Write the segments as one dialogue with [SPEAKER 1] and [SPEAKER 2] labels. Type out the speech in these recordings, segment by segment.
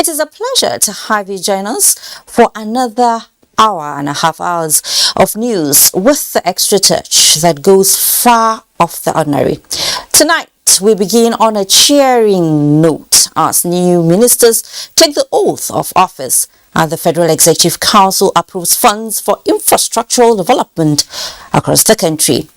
[SPEAKER 1] It is a pleasure to have you join us for another hour and a half hours of news with the extra touch that goes far off the ordinary. Tonight, we begin on a cheering note as new ministers take the oath of office and the Federal Executive Council approves funds for infrastructural development across the country.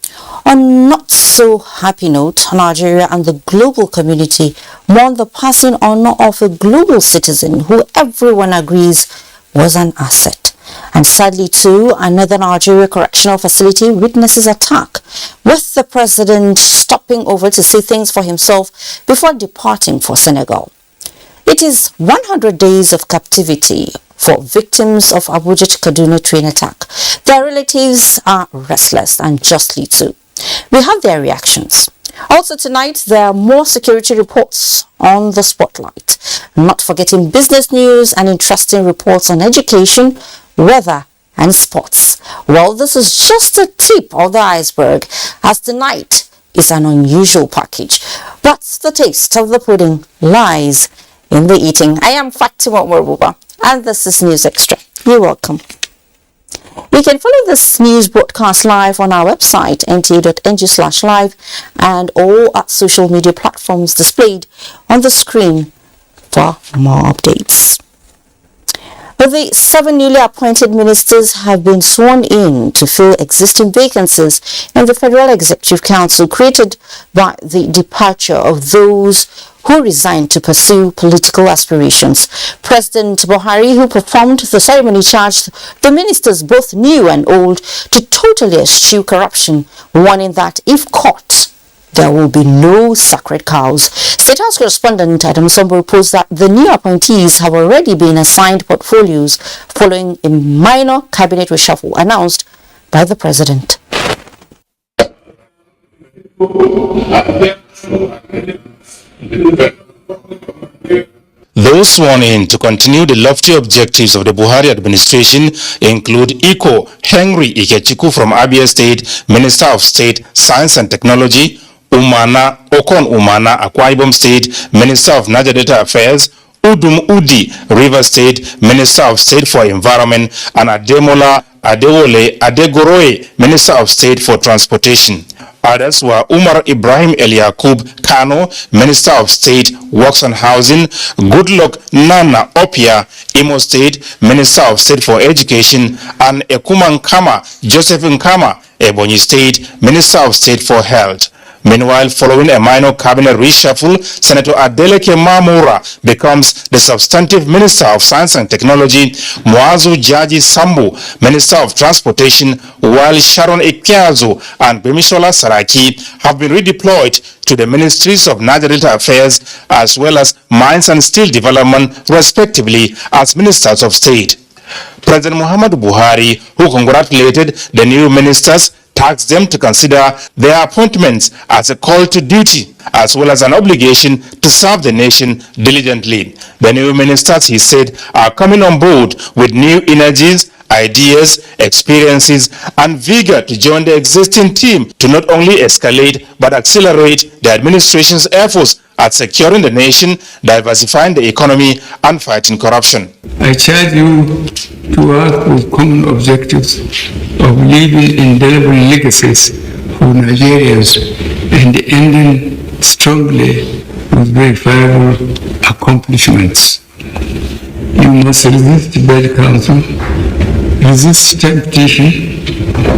[SPEAKER 1] On not so happy note, Nigeria and the global community mourn the passing on of a global citizen who everyone agrees was an asset. And sadly too, another Nigeria correctional facility witnesses attack, with the president stopping over to see things for himself before departing for Senegal. It is 100 days of captivity for victims of Abuja to Kaduna train attack. Their relatives are restless, and justly too. We have their reactions. Also tonight, there are more security reports on the spotlight. Not forgetting business news and interesting reports on education, weather and sports. Well, this is just a tip of the iceberg, as tonight is an unusual package. But the taste of the pudding lies in the eating. I am Fatima Morbuba, and this is News Extra. You're welcome. You can follow this news broadcast live on our website, nta.ng/live, and all our social media platforms displayed on the screen for more updates. The 7 newly appointed ministers have been sworn in to fill existing vacancies in the Federal Executive Council created by the departure of those who resigned to pursue political aspirations. President Buhari, who performed the ceremony, charged the ministers, both new and old, to totally eschew corruption, warning that if caught, there will be no sacred cows. State House correspondent Adam Sombo reports that the new appointees have already been assigned portfolios following a minor cabinet reshuffle announced by the president.
[SPEAKER 2] Those sworn in to continue the lofty objectives of the Buhari administration include Iko Henry Ikechiku from Abia State, Minister of State, Science and Technology, Okon Umana, Akwa Ibom State, Minister of Niger Delta Affairs, Udum Udi, River State, Minister of State for Environment, and Ademola Adewole Adegoroye, Minister of State for Transportation. Others were Umar Ibrahim Eliakub Kano, Minister of State, Works and Housing, Goodluck Nana Opia, Imo State, Minister of State for Education, and Ekuman Kama, Joseph Nkama, Ebonyi State, Minister of State for Health. Meanwhile, following a minor cabinet reshuffle, Senator Adeleke Mamura becomes the substantive Minister of Science and Technology, Muazu Jaji Sambu, Minister of Transportation, while Sharon Ekiazu and Bemishola Saraki have been redeployed to the Ministries of Niger Delta Affairs as well as Mines and Steel Development, respectively, as Ministers of State. President Muhammadu Buhari, who congratulated the new ministers, tasked them to consider their appointments as a call to duty as well as an obligation to serve the nation diligently. The new ministers, he said, are coming on board with new energies, ideas, experiences, and vigor to join the existing team to not only escalate but accelerate the administration's efforts at securing the nation, diversifying the economy, and fighting corruption.
[SPEAKER 3] I charge you to work with common objectives of leaving indelible legacies for Nigerians and ending strongly with verifiable accomplishments. You must resist bad counsel, resist temptation,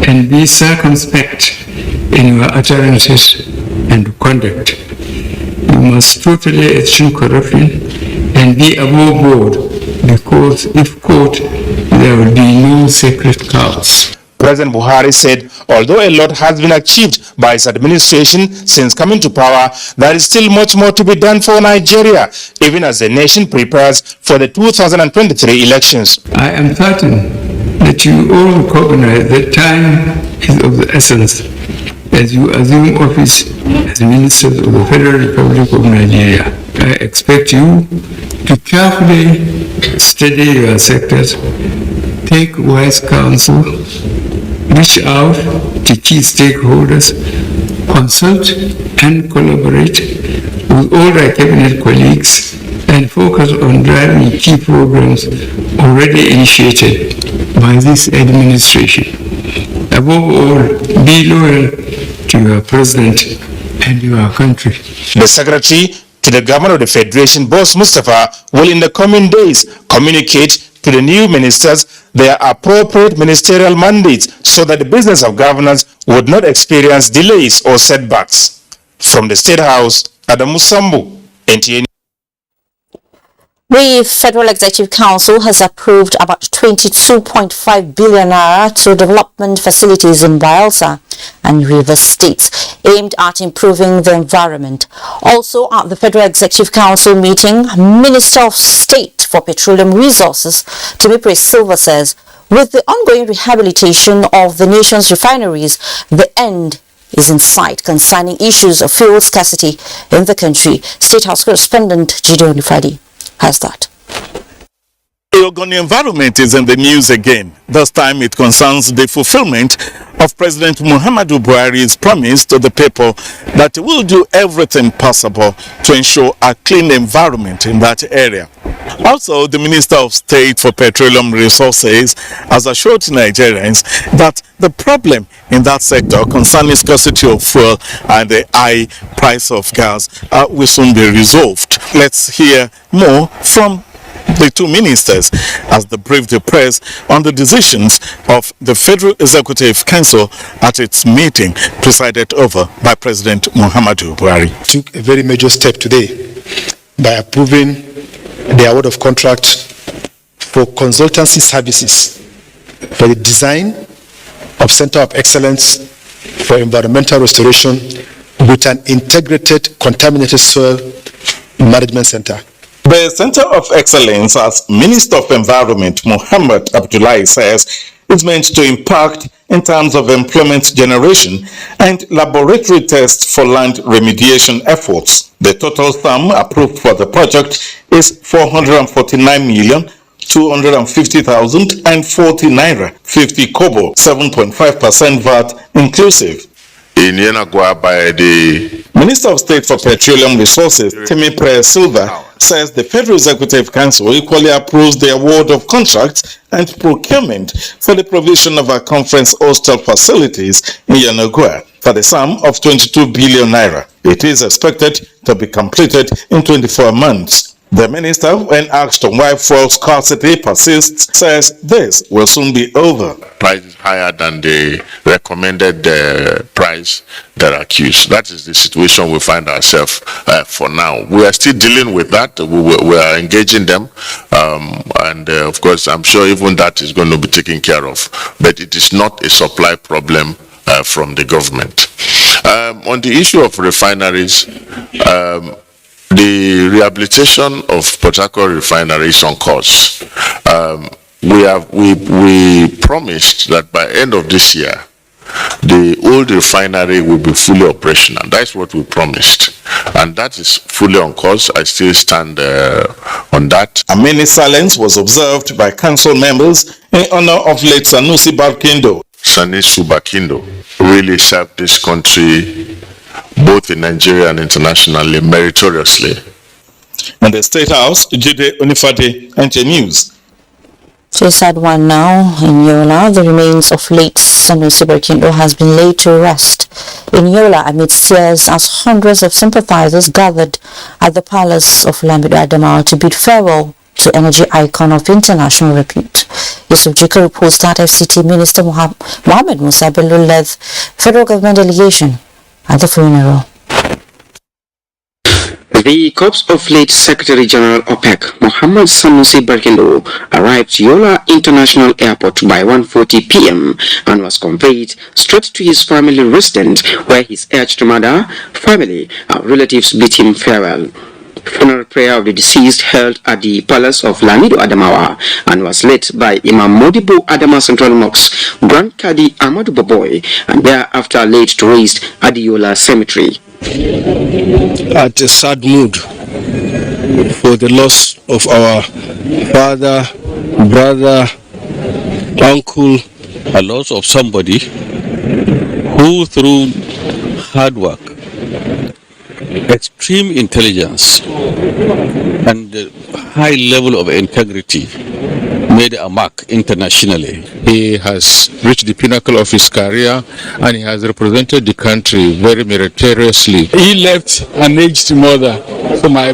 [SPEAKER 3] and be circumspect in your utterances and conduct. You must totally eschew corruption and be above board, because if caught, there will be no sacred cows.
[SPEAKER 2] President Buhari said, although a lot has been achieved by his administration since coming to power, there is still much more to be done for Nigeria, even as the nation prepares for the 2023 elections.
[SPEAKER 3] I am certain that you all recognize that time is of the essence as you assume office as ministers of the Federal Republic of Nigeria. I expect you to carefully study your sectors, take wise counsel, reach out to key stakeholders, consult and collaborate with all our cabinet colleagues and focus on driving key programs already initiated by this administration. Above all, be loyal to your president and your country.
[SPEAKER 2] The Secretary to the Government of the Federation, Boss Mustafa, will in the coming days communicate to the new ministers their appropriate ministerial mandates so that the business of governance would not experience delays or setbacks. From the State House, Adamu Sambu, NTA.
[SPEAKER 1] The Federal Executive Council has approved about 22.5 billion naira to development facilities in Bayelsa and Rivers states aimed at improving the environment. Also at the Federal Executive Council meeting, Minister of State for Petroleum Resources, Timipre Silva, says, with the ongoing rehabilitation of the nation's refineries, the end is in sight concerning issues of fuel scarcity in the country. State House correspondent Gideon Fadi has that.
[SPEAKER 4] The Ogoni environment is in the news again. This time it concerns the fulfillment of President Muhammadu Buhari's promise to the people that he will do everything possible to ensure a clean environment in that area. Also, the Minister of State for Petroleum Resources has assured Nigerians that the problem in that sector concerning scarcity of fuel and the high price of gas will soon be resolved. Let's hear more from the two ministers as they briefed the press on the decisions of the Federal Executive Council at its meeting presided over by President Muhammadu Buhari.
[SPEAKER 5] Took a very major step today by approving the award of contract for consultancy services for the design of Center of Excellence for Environmental Restoration with an integrated contaminated soil management center.
[SPEAKER 4] The Center of Excellence, as Minister of Environment Muhammad Abdullahi says, is meant to impact in terms of employment generation and laboratory tests for land remediation efforts. The total sum approved for the project is 449,250,040 naira, 50 kobo, 7.5% VAT inclusive.
[SPEAKER 6] In Yenagua by the
[SPEAKER 4] Minister of State for Petroleum Resources, Timipre Silva, says the Federal Executive Council equally approves the award of contracts and procurement for the provision of our conference hostel facilities in Yenagua for the sum of 22 billion naira. It is expected to be completed in 24 months. The minister, when asked on why fuel scarcity persists, says this will soon be over.
[SPEAKER 6] price is higher than the recommended price that are accused. That is the situation we find ourselves for now. We are still dealing with that. We are engaging them. And of course, I'm sure even that is going to be taken care of. But it is not a supply problem from the government. On the issue of refineries, the rehabilitation of Port Harcourt refinery is on course. We promised that by end of this year, the old refinery will be fully operational. That's what we promised. And that is fully on course. I still stand on that.
[SPEAKER 4] A minute silence was observed by council members in honor of late Sanusi Barkindo.
[SPEAKER 6] Sanusi Barkindo really served this country both in Nigeria and internationally meritoriously.
[SPEAKER 4] In the State House, Jide Onifade, NJ News.
[SPEAKER 1] So a sad one now in Yola. The remains of late Sanusi Barkindo has been laid to rest in Yola amid tears as hundreds of sympathizers gathered at the palace of Lamido Adamawa to bid farewell to energy icon of international repute. Yusuf Jika reports that FCT Minister Mohammed Musa Bello led federal government delegation at the funeral.
[SPEAKER 7] The corpse of late Secretary General OPEC, Mohammed Sanusi Barkindo, arrived Yola International Airport by 1:40 p.m. and was conveyed straight to his family residence, where his aged mother, family, and relatives bid him farewell. Funeral prayer of the deceased held at the palace of Lamido Adamawa and was led by Imam Modibo Adama Central Mosque, Grand Kadi Amadou Baboy, and thereafter laid to rest at the Yola Cemetery.
[SPEAKER 8] At a sad mood for the loss of our father, brother, uncle, a loss of somebody who through hard work extreme intelligence and the high level of integrity made a mark internationally.
[SPEAKER 9] He has reached the pinnacle of his career and he has represented the country very meritoriously.
[SPEAKER 3] He left an aged mother. So my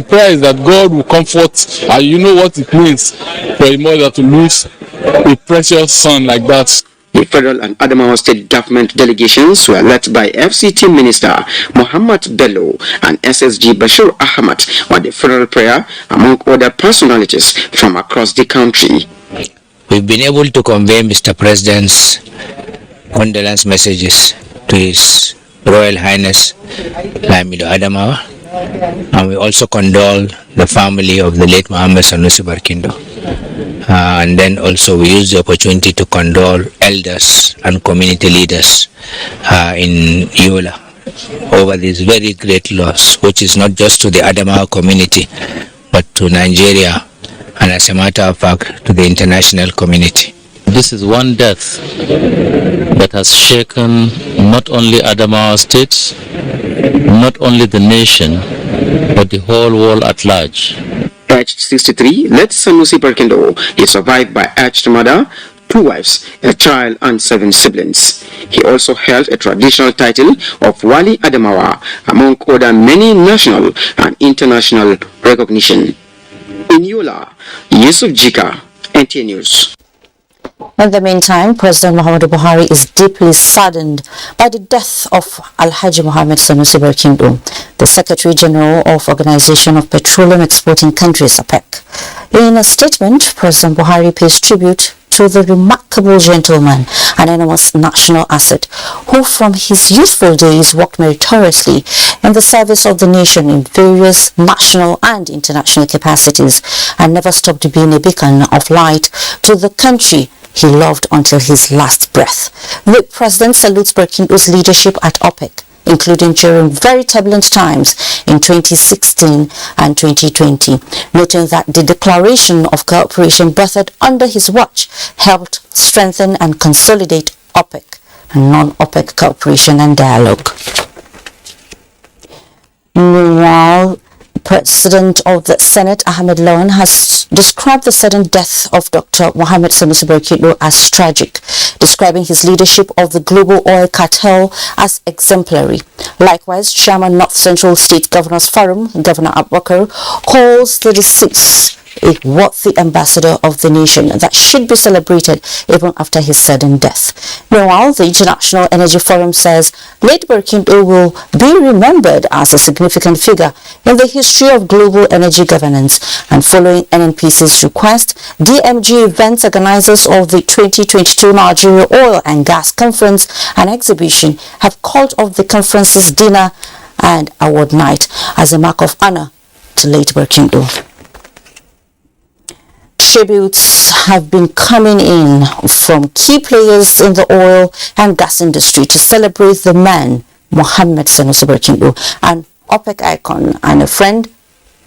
[SPEAKER 3] prayer is that God will comfort, and you know what it means for a mother to lose a precious son like that.
[SPEAKER 7] The federal and Adamawa state government delegations were led by FCT Minister Muhammad Bello and SSG Bashir Ahmad on the federal prayer, among other personalities from across the country.
[SPEAKER 10] We've been able to convey Mr. President's condolence messages to His Royal Highness Lamido Adamawa, and we also condole the family of the late Mohammed Sanusi Barkindo. And then also we use the opportunity to condole elders and community leaders in Yola over this very great loss, which is not just to the Adamawa community, but to Nigeria, and as a matter of fact, to the international community.
[SPEAKER 11] This is one death that has shaken not only Adamawa states, not only the nation, but the whole world at large.
[SPEAKER 7] Aged 63, late Sanusi Barkindo is survived by aged mother, 2 wives, a child, and 7 siblings. He also held a traditional title of Wali Adamawa, among other many national and international recognition. In Yola, Yusuf Jika, NTA News.
[SPEAKER 1] In the meantime, President Muhammadu Buhari is deeply saddened by the death of Alhaji Mohammed Sanusi Barkindo, the Secretary General of Organization of Petroleum Exporting Countries, OPEC. In a statement, President Buhari pays tribute to the remarkable gentleman and enormous national asset who from his youthful days worked meritoriously in the service of the nation in various national and international capacities and never stopped being a beacon of light to the country he loved until his last breath. The President salutes Barkindo's leadership at OPEC, including during very turbulent times in 2016 and 2020, noting that the declaration of cooperation birthed under his watch helped strengthen and consolidate OPEC and non-OPEC cooperation and dialogue. Meanwhile, President of the Senate, Ahmed Lawan, has described the sudden death of Dr. Mohammed Sanusi Barkindo as tragic, describing his leadership of the global oil cartel as exemplary. Likewise, Chairman North Central State Governors Forum, Governor Abubakar, calls the deceased a worthy ambassador of the nation that should be celebrated even after his sudden death. Meanwhile, the International Energy Forum says late Barkindo will be remembered as a significant figure in the history of global energy governance, and following NNPC's request, DMG events organizers of the 2022 Nigeria Oil and Gas Conference and Exhibition have called off the conference's dinner and award night as a mark of honor to late Barkindo. Tributes have been coming in from key players in the oil and gas industry to celebrate the man, Mohammed Sanusi Barkindo, an OPEC icon and a friend,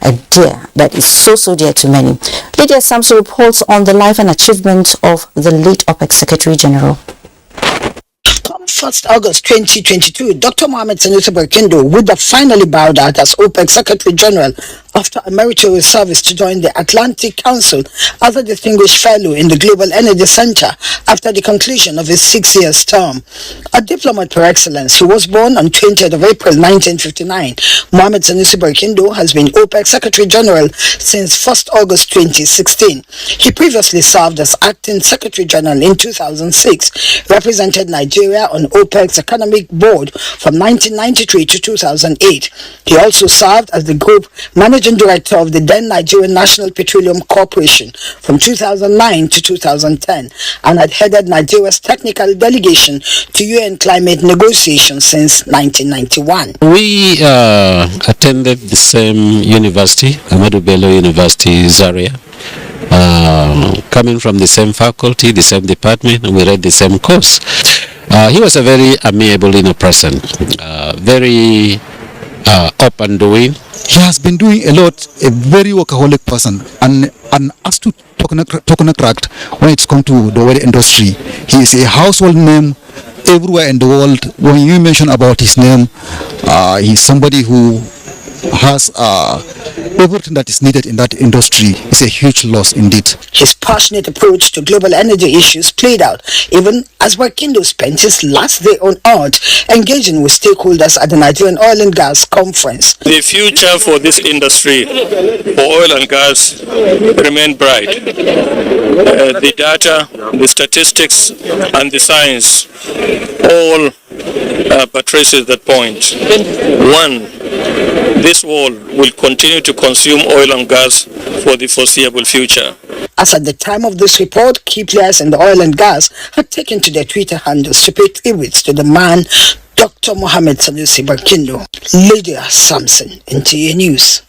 [SPEAKER 1] a dear that is so dear to many. Lydia Samson reports on the life and achievement of the late OPEC Secretary General.
[SPEAKER 12] Come 1st August 2022, Dr. Mohammed Sanusi Barkindo would have finally bowed out as OPEC Secretary General after a meritorious service to join the Atlantic Council as a distinguished fellow in the Global Energy Center after the conclusion of his 6-year term. A diplomat par excellence who was born on 20th of April 1959, Mohammed Sanusi Barkindo has been OPEC Secretary General since 1st August 2016. He previously served as Acting Secretary General in 2006, represented Nigeria on OPEC's Economic Board from 1993 to 2008. He also served as the Group Managing Director of the then Nigerian National Petroleum Corporation from 2009 to 2010 and had headed Nigeria's technical delegation to UN climate negotiations since 1991.
[SPEAKER 11] We attended the same university, Ahmadu Bello University, Zaria. Coming from the same faculty, the same department, and we read the same course. He was a very amiable person, very up and doing.
[SPEAKER 13] He has been doing a lot, a very workaholic person, and as to token cracked when it's come to the oil industry, he is a household name everywhere in the world, when you mention about his name, he's somebody who has everything that is needed in that industry. Is a huge loss indeed.
[SPEAKER 12] His passionate approach to global energy issues played out even as Barkindo spent his last day on Earth engaging with stakeholders at the Nigerian Oil and Gas Conference.
[SPEAKER 14] The future for this industry, for oil and gas, remain bright. The data, the statistics, and the science all buttresses that point. One, this world will continue to consume oil and gas for the foreseeable future.
[SPEAKER 12] As at the time of this report, key players in the oil and gas had taken to their Twitter handles to pay tributes to the man, Dr. Mohammed Sanusi Barkindo. Lydia Sampson, NTA News.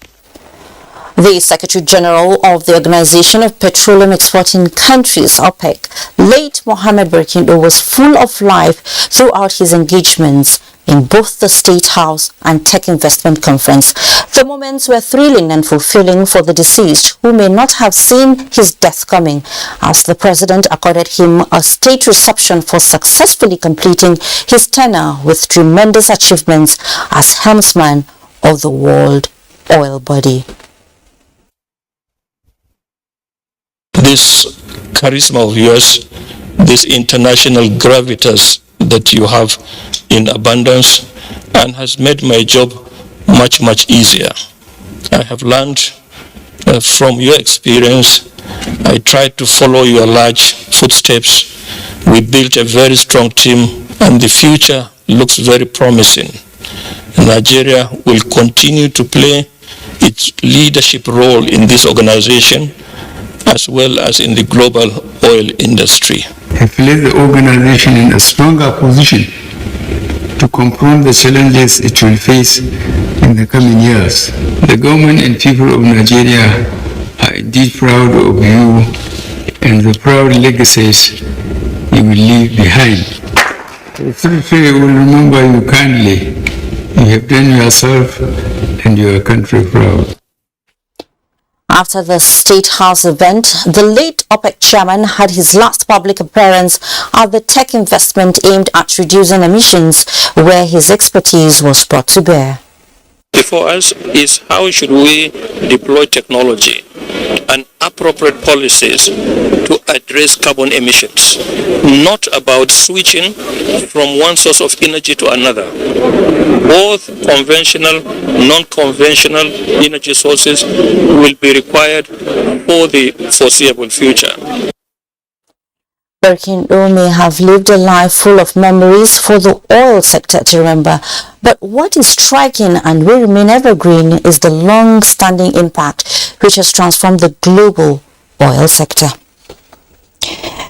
[SPEAKER 1] The Secretary General of the Organization of Petroleum Exporting Countries, OPEC, late Mohammed Barkindo, was full of life throughout his engagements in both the State House and Tech Investment Conference. The moments were thrilling and fulfilling for the deceased, who may not have seen his death coming, as the President accorded him a state reception for successfully completing his tenure with tremendous achievements as helmsman of the world oil body.
[SPEAKER 14] This charisma of yours, this international gravitas that you have in abundance, and has made my job much, much easier. I have learned from your experience. I tried to follow your large footsteps. We built a very strong team, and the future looks very promising. Nigeria will continue to play its leadership role in this organization, as well as in the global oil industry.
[SPEAKER 3] Have placed the organization in a stronger position to confront the challenges it will face in the coming years. The government and people of Nigeria are indeed proud of you and the proud legacies you will leave behind. The Secretary will remember you kindly. You have done yourself and your country proud.
[SPEAKER 1] After the State House event, the late OPEC chairman had his last public appearance at the tech investment aimed at reducing emissions, where his expertise was brought to bear.
[SPEAKER 14] Before us is how should we deploy technology and appropriate policies to address carbon emissions, not about switching from one source of energy to another. Both conventional, non-conventional energy sources will be required for the foreseeable future.
[SPEAKER 1] Barkindo may have lived a life full of memories for the oil sector to remember, but what is striking and will remain evergreen is the long-standing impact which has transformed the global oil sector.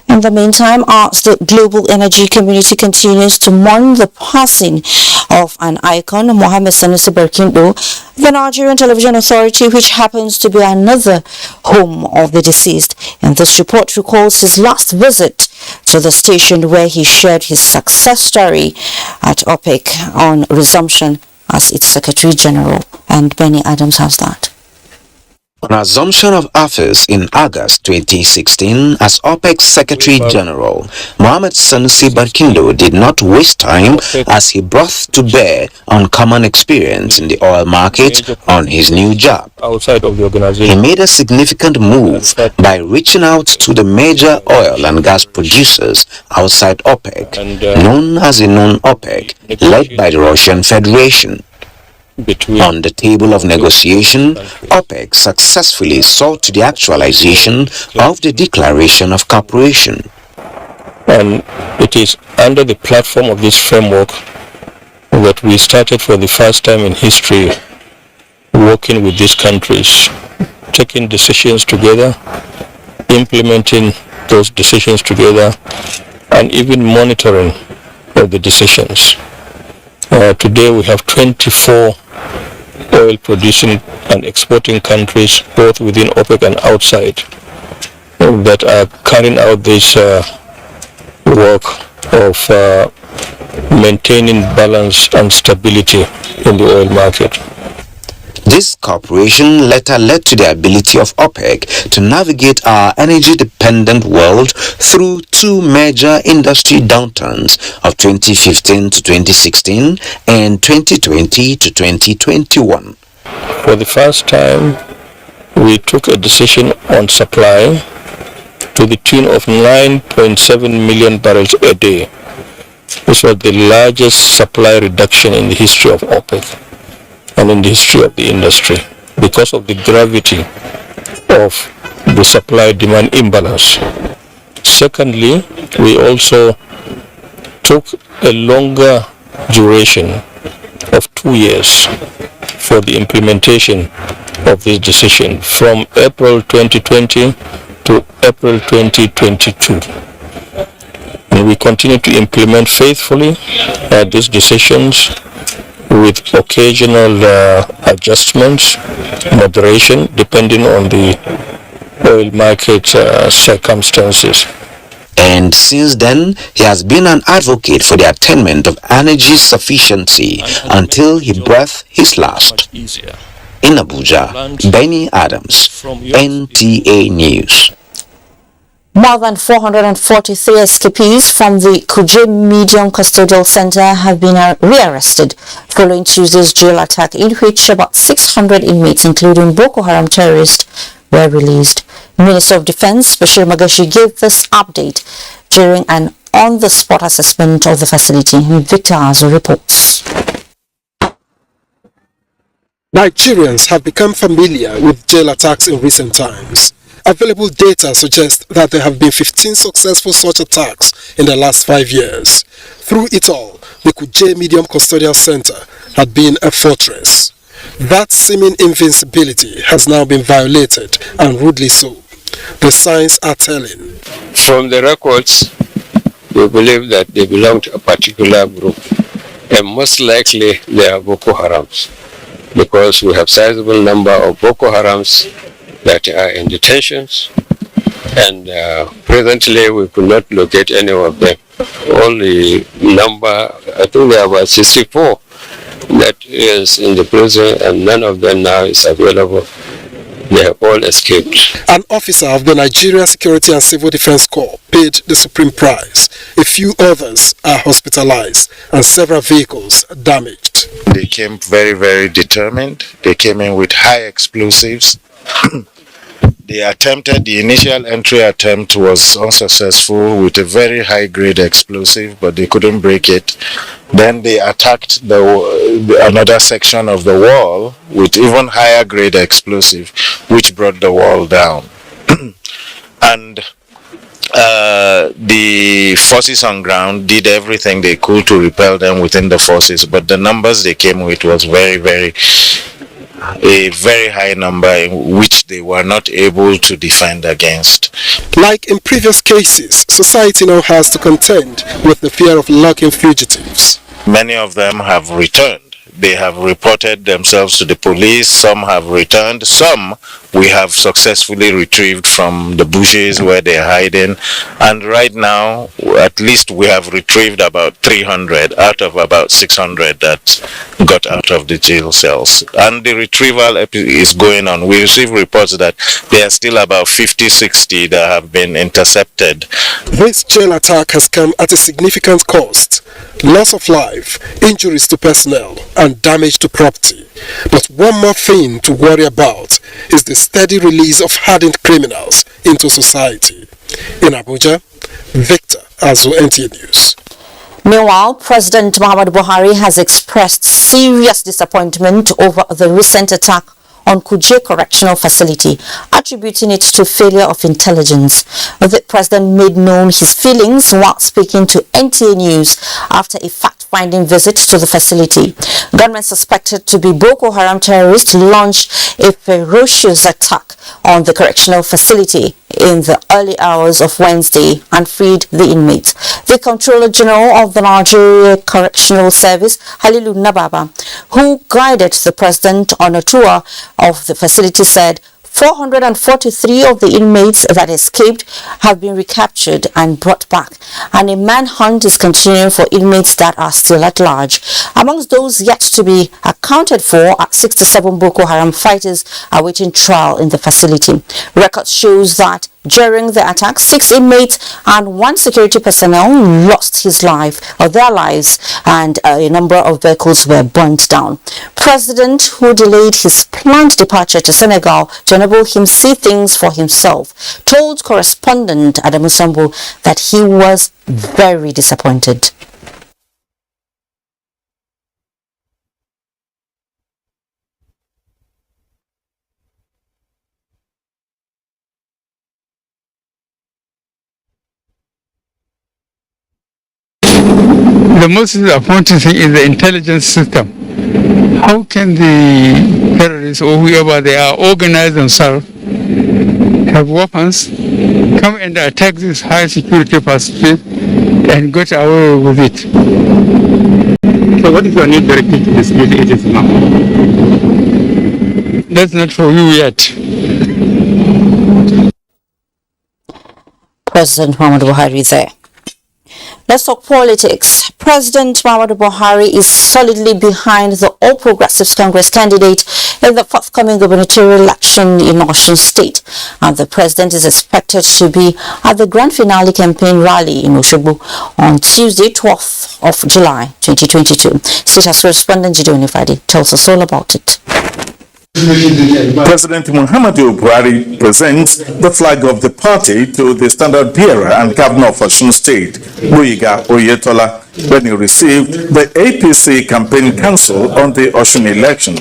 [SPEAKER 1] In the meantime, as the global energy community continues to mourn the passing of an icon, Mohammed Sanusi Barkindo, the Nigerian Television Authority, which happens to be another home of the deceased, in this report recalls his last visit to the station, where he shared his success story at OPEC on resumption as its Secretary General. And Benny Adams has that.
[SPEAKER 15] On assumption of office in August 2016 as OPEC Secretary General, Mohammed Sanusi Barkindo did not waste time as he brought to bear on common experience in the oil market on his new job.
[SPEAKER 14] Outside of the organization,
[SPEAKER 15] he made a significant move by reaching out to the major oil and gas producers outside OPEC, known as the non-OPEC, led by the Russian Federation. On the table of negotiation, OPEC successfully sought the actualization of the Declaration of Cooperation.
[SPEAKER 14] And it is under the platform of this framework that we started for the first time in history working with these countries, taking decisions together, implementing those decisions together, and even monitoring the decisions. Today we have 24 oil producing and exporting countries, both within OPEC and outside, that are carrying out this work of maintaining balance and stability in the oil market.
[SPEAKER 15] This cooperation later led to the ability of OPEC to navigate our energy-dependent world through two major industry downturns of 2015 to 2016 and 2020 to 2021.
[SPEAKER 14] For the first time, we took a decision on supply to the tune of 9.7 million barrels a day. This was the largest supply reduction in the history of OPEC and in the history of the industry because of the gravity of the supply-demand imbalance. Secondly, we also took a longer duration of 2 years for the implementation of this decision from April 2020 to April 2022. And we continue to implement faithfully these decisions with occasional adjustments, moderation, depending on the oil market circumstances.
[SPEAKER 15] And since then, he has been an advocate for the attainment of energy sufficiency until he breathed his last. In Abuja, Benny Adams, NTA News.
[SPEAKER 1] More than 443 escapees from the Kuje Medium Custodial Center have been rearrested following Tuesday's jail attack in which about 600 inmates, including Boko Haram terrorists, were released. Minister of Defense Bashir Magashi gave this update during an on-the-spot assessment of the facility. Victor Azo reports.
[SPEAKER 16] Nigerians have become familiar with jail attacks in recent times. Available data suggests that there have been 15 successful such attacks in the last 5 years. Through it all, the Kuje Medium Custodial Center had been a fortress. That seeming invincibility has now been violated, and rudely so. The signs are telling.
[SPEAKER 17] From the records, we believe that they belong to a particular group, and most likely they are Boko Harams, because we have sizable number of Boko Harams that are in detentions, and presently we could not locate any of them. Only number, I think there are about 64 that is in the prison, and none of them now is available. They have all escaped.
[SPEAKER 16] An officer of the Nigerian Security and Civil Defense Corps paid the supreme price. A few others are hospitalized and several vehicles damaged.
[SPEAKER 18] They came very, very determined. They came in with high explosives. The initial entry attempt was unsuccessful with a very high-grade explosive, but they couldn't break it. Then they attacked another section of the wall with even higher-grade explosive, which brought the wall down. And the forces on ground did everything they could to repel them within the forces, but the numbers they came with was a very high number in which they were not able to defend against.
[SPEAKER 16] Like in previous cases, society now has to contend with the fear of locking fugitives.
[SPEAKER 18] Many of them have returned. They have reported themselves to the police. Some have returned. Some we have successfully retrieved from the bushes where they're hiding. And right now, at least we have retrieved about 300 out of about 600 that got out of the jail cells. And the retrieval is going on. We receive reports that there are still about 50-60 that have been intercepted.
[SPEAKER 16] This jail attack has come at a significant cost. Loss of life, injuries to personnel, and damage to property. But one more thing to worry about is the steady release of hardened criminals into society. In Abuja, Victor Azo, NTA News.
[SPEAKER 1] Meanwhile, President Muhammadu Buhari has expressed serious disappointment over the recent attack on Kuje Correctional Facility, attributing it to failure of intelligence. The president made known his feelings while speaking to NTA News after a fact-finding visit to the facility. Gunmen suspected to be Boko Haram terrorists launched a ferocious attack on the correctional facility in the early hours of Wednesday and freed the inmates. The Comptroller General of the Nigerian Correctional Service, Halilu Nababa, who guided the president on a tour of the facility, said 443 of the inmates that escaped have been recaptured and brought back, and a manhunt is continuing for inmates that are still at large. Amongst those yet to be accounted for are 67 Boko Haram fighters awaiting trial in the facility. Records shows that during the attack, 6 inmates and 1 security personnel lost their lives, and a number of vehicles were burnt down. President, who delayed his planned departure to Senegal to enable him see things for himself, told correspondent Adamu Sambo that he was very disappointed.
[SPEAKER 3] The most disappointing thing is the intelligence system. How can the terrorists or whoever they are organize themselves, have weapons, come and attack this high security facility and get away with it? So what is your new directive to the security agency now? That's not for you yet.
[SPEAKER 1] President Muhammadu Buhari there. Let's talk politics. President Muhammadu Buhari is solidly behind the All Progressives Congress candidate in the forthcoming gubernatorial election in Osun State, and the president is expected to be at the grand finale campaign rally in Osogbo on Tuesday, 12th of July 2022. State House correspondent Gideon Friday tells us all about it.
[SPEAKER 4] President Muhammadu Buhari presents the flag of the party to the standard bearer and governor of Osun State, Boyiga Oyetola, when he received the APC campaign council on the Osun election.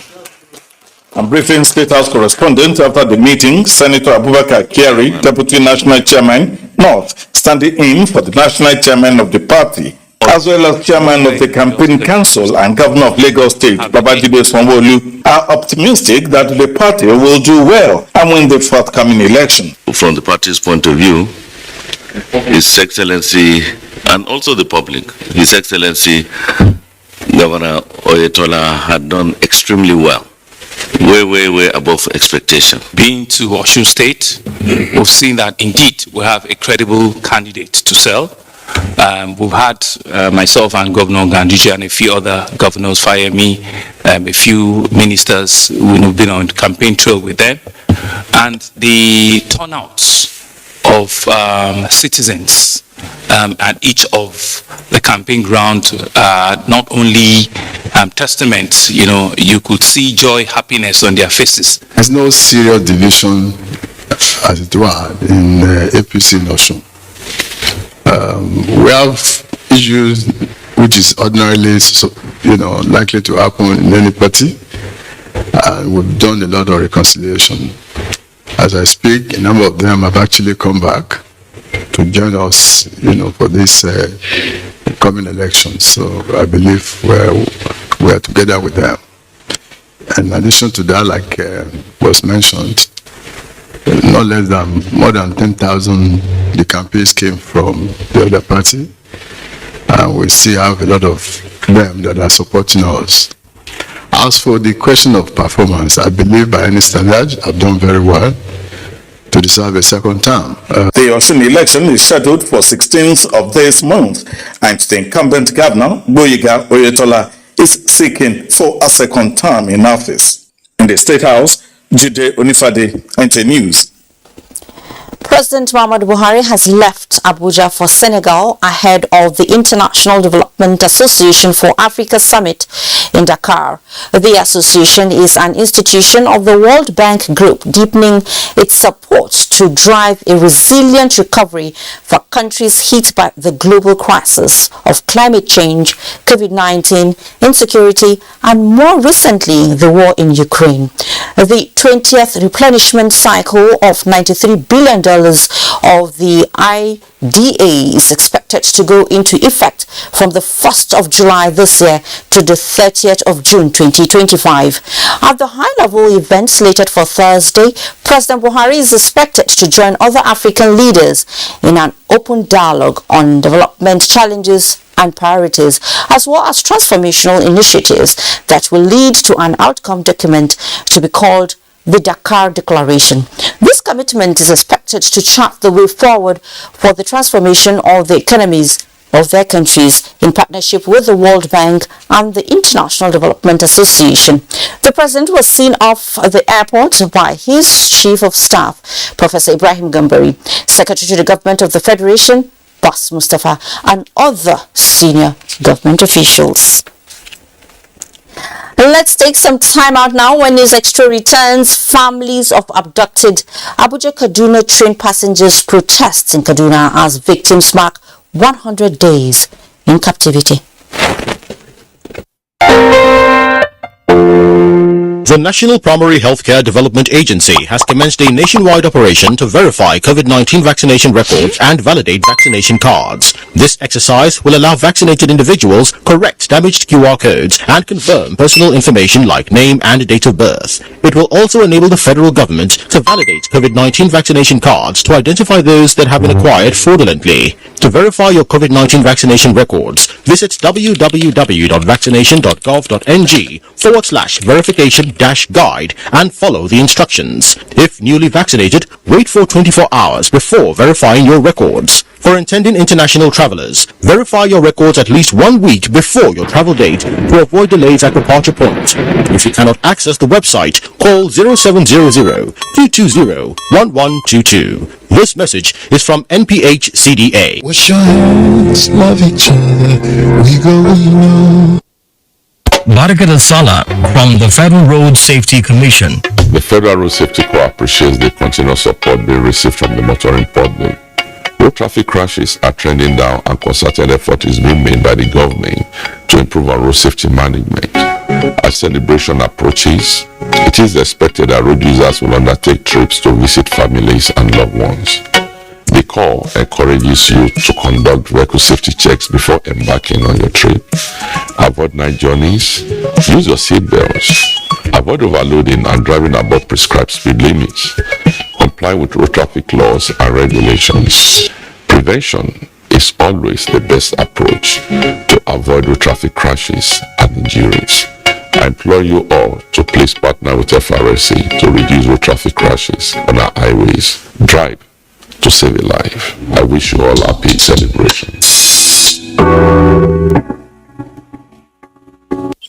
[SPEAKER 4] I'm briefing State House correspondent after the meeting. Senator Abubakar Kyari, Deputy National Chairman, North, standing in for the National Chairman of the party, as well as Chairman of the Campaign Council and Governor of Lagos State, Babajide Sanwo-Olu, are optimistic that the party will do well and win the forthcoming election.
[SPEAKER 19] From the party's point of view, His Excellency, and also the public, His Excellency Governor Oyetola had done extremely well. Way above expectation.
[SPEAKER 20] Being to Osun State, we've seen that indeed we have a credible candidate to sell. We've had myself and Governor Ganduje and a few other governors fire me, a few ministers, we've been on campaign trail with them, and the turnouts of citizens at each of the campaign ground not only testament, you could see joy, happiness on their faces.
[SPEAKER 21] There's no serious division, as it were, in APC in Osun. We have issues which is ordinarily, likely to happen in any party, and we've done a lot of reconciliation. As I speak, a number of them have actually come back to join us, for this coming election. So I believe we're together with them. In addition to that, like was mentioned, not less than more than 10,000 the campaigns came from the other party, and we still have a lot of them that are supporting us. As for the question of performance, I believe by any standard I've done very well to deserve a second term.
[SPEAKER 4] The Osun election is scheduled for 16th of this month, and the incumbent governor, Boyiga Oyetola, is seeking for a second term in office. In the State House, Jude Onifade, NT News.
[SPEAKER 1] President Muhammadu Buhari has left Abuja for Senegal ahead of the International Development Association for Africa Summit in Dakar. The association is an institution of the World Bank Group, deepening its support to drive a resilient recovery for countries hit by the global crisis of climate change, COVID-19, insecurity, and more recently, the war in Ukraine. The 20th replenishment cycle of $93 billion of the IDA is expected to go into effect from the 1st of July this year to the 30th of June 2025. At the high-level event slated for Thursday, President Buhari is expected to join other African leaders in an open dialogue on development challenges and priorities, as well as transformational initiatives that will lead to an outcome document to be called the Dakar Declaration. This commitment is expected to chart the way forward for the transformation of the economies of their countries in partnership with the World Bank and the International Development Association. The president was seen off the airport by his Chief of Staff, Professor Ibrahim Gambari, Secretary to the Government of the Federation, Bas Mustafa, and other senior government officials. Let's take some time out now. When News Extra returns, families of abducted Abuja Kaduna train passengers protest in Kaduna as victims mark 100 days in captivity.
[SPEAKER 2] The National Primary Healthcare Development Agency has commenced a nationwide operation to verify COVID-19 vaccination records and validate vaccination cards. This exercise will allow vaccinated individuals correct damaged QR codes and confirm personal information like name and date of birth. It will also enable the federal government to validate COVID-19 vaccination cards to identify those that have been acquired fraudulently. To verify your COVID-19 vaccination records, visit www.vaccination.gov.ng/verification-guide and follow the instructions. If newly vaccinated, wait for 24 hours before verifying your records. For intending international travelers, verify your records at least 1 week before your travel date to avoid delays at departure point. If you cannot access the website, call 0700-220-1122. This message is from NPHCDA.
[SPEAKER 22] Wash your hands, love each other, we go, we know.
[SPEAKER 23] Barkindo from the Federal Road Safety Commission.
[SPEAKER 6] The Federal Road Safety Corps appreciates the continuous support being received from the motoring public. Road traffic crashes are trending down and concerted effort is being made by the government to improve our road safety management. As celebration approaches, it is expected that road users will undertake trips to visit families and loved ones. The Corps encourages you to conduct vehicle safety checks before embarking on your trip. Avoid night journeys, use your seat belts, avoid overloading and driving above prescribed speed limits. Comply with road traffic laws and regulations. Prevention is always the best approach to avoid road traffic crashes and injuries. I implore you all to please partner with FRSC to reduce road traffic crashes on our highways. Drive to save a life. I wish you all happy celebrations.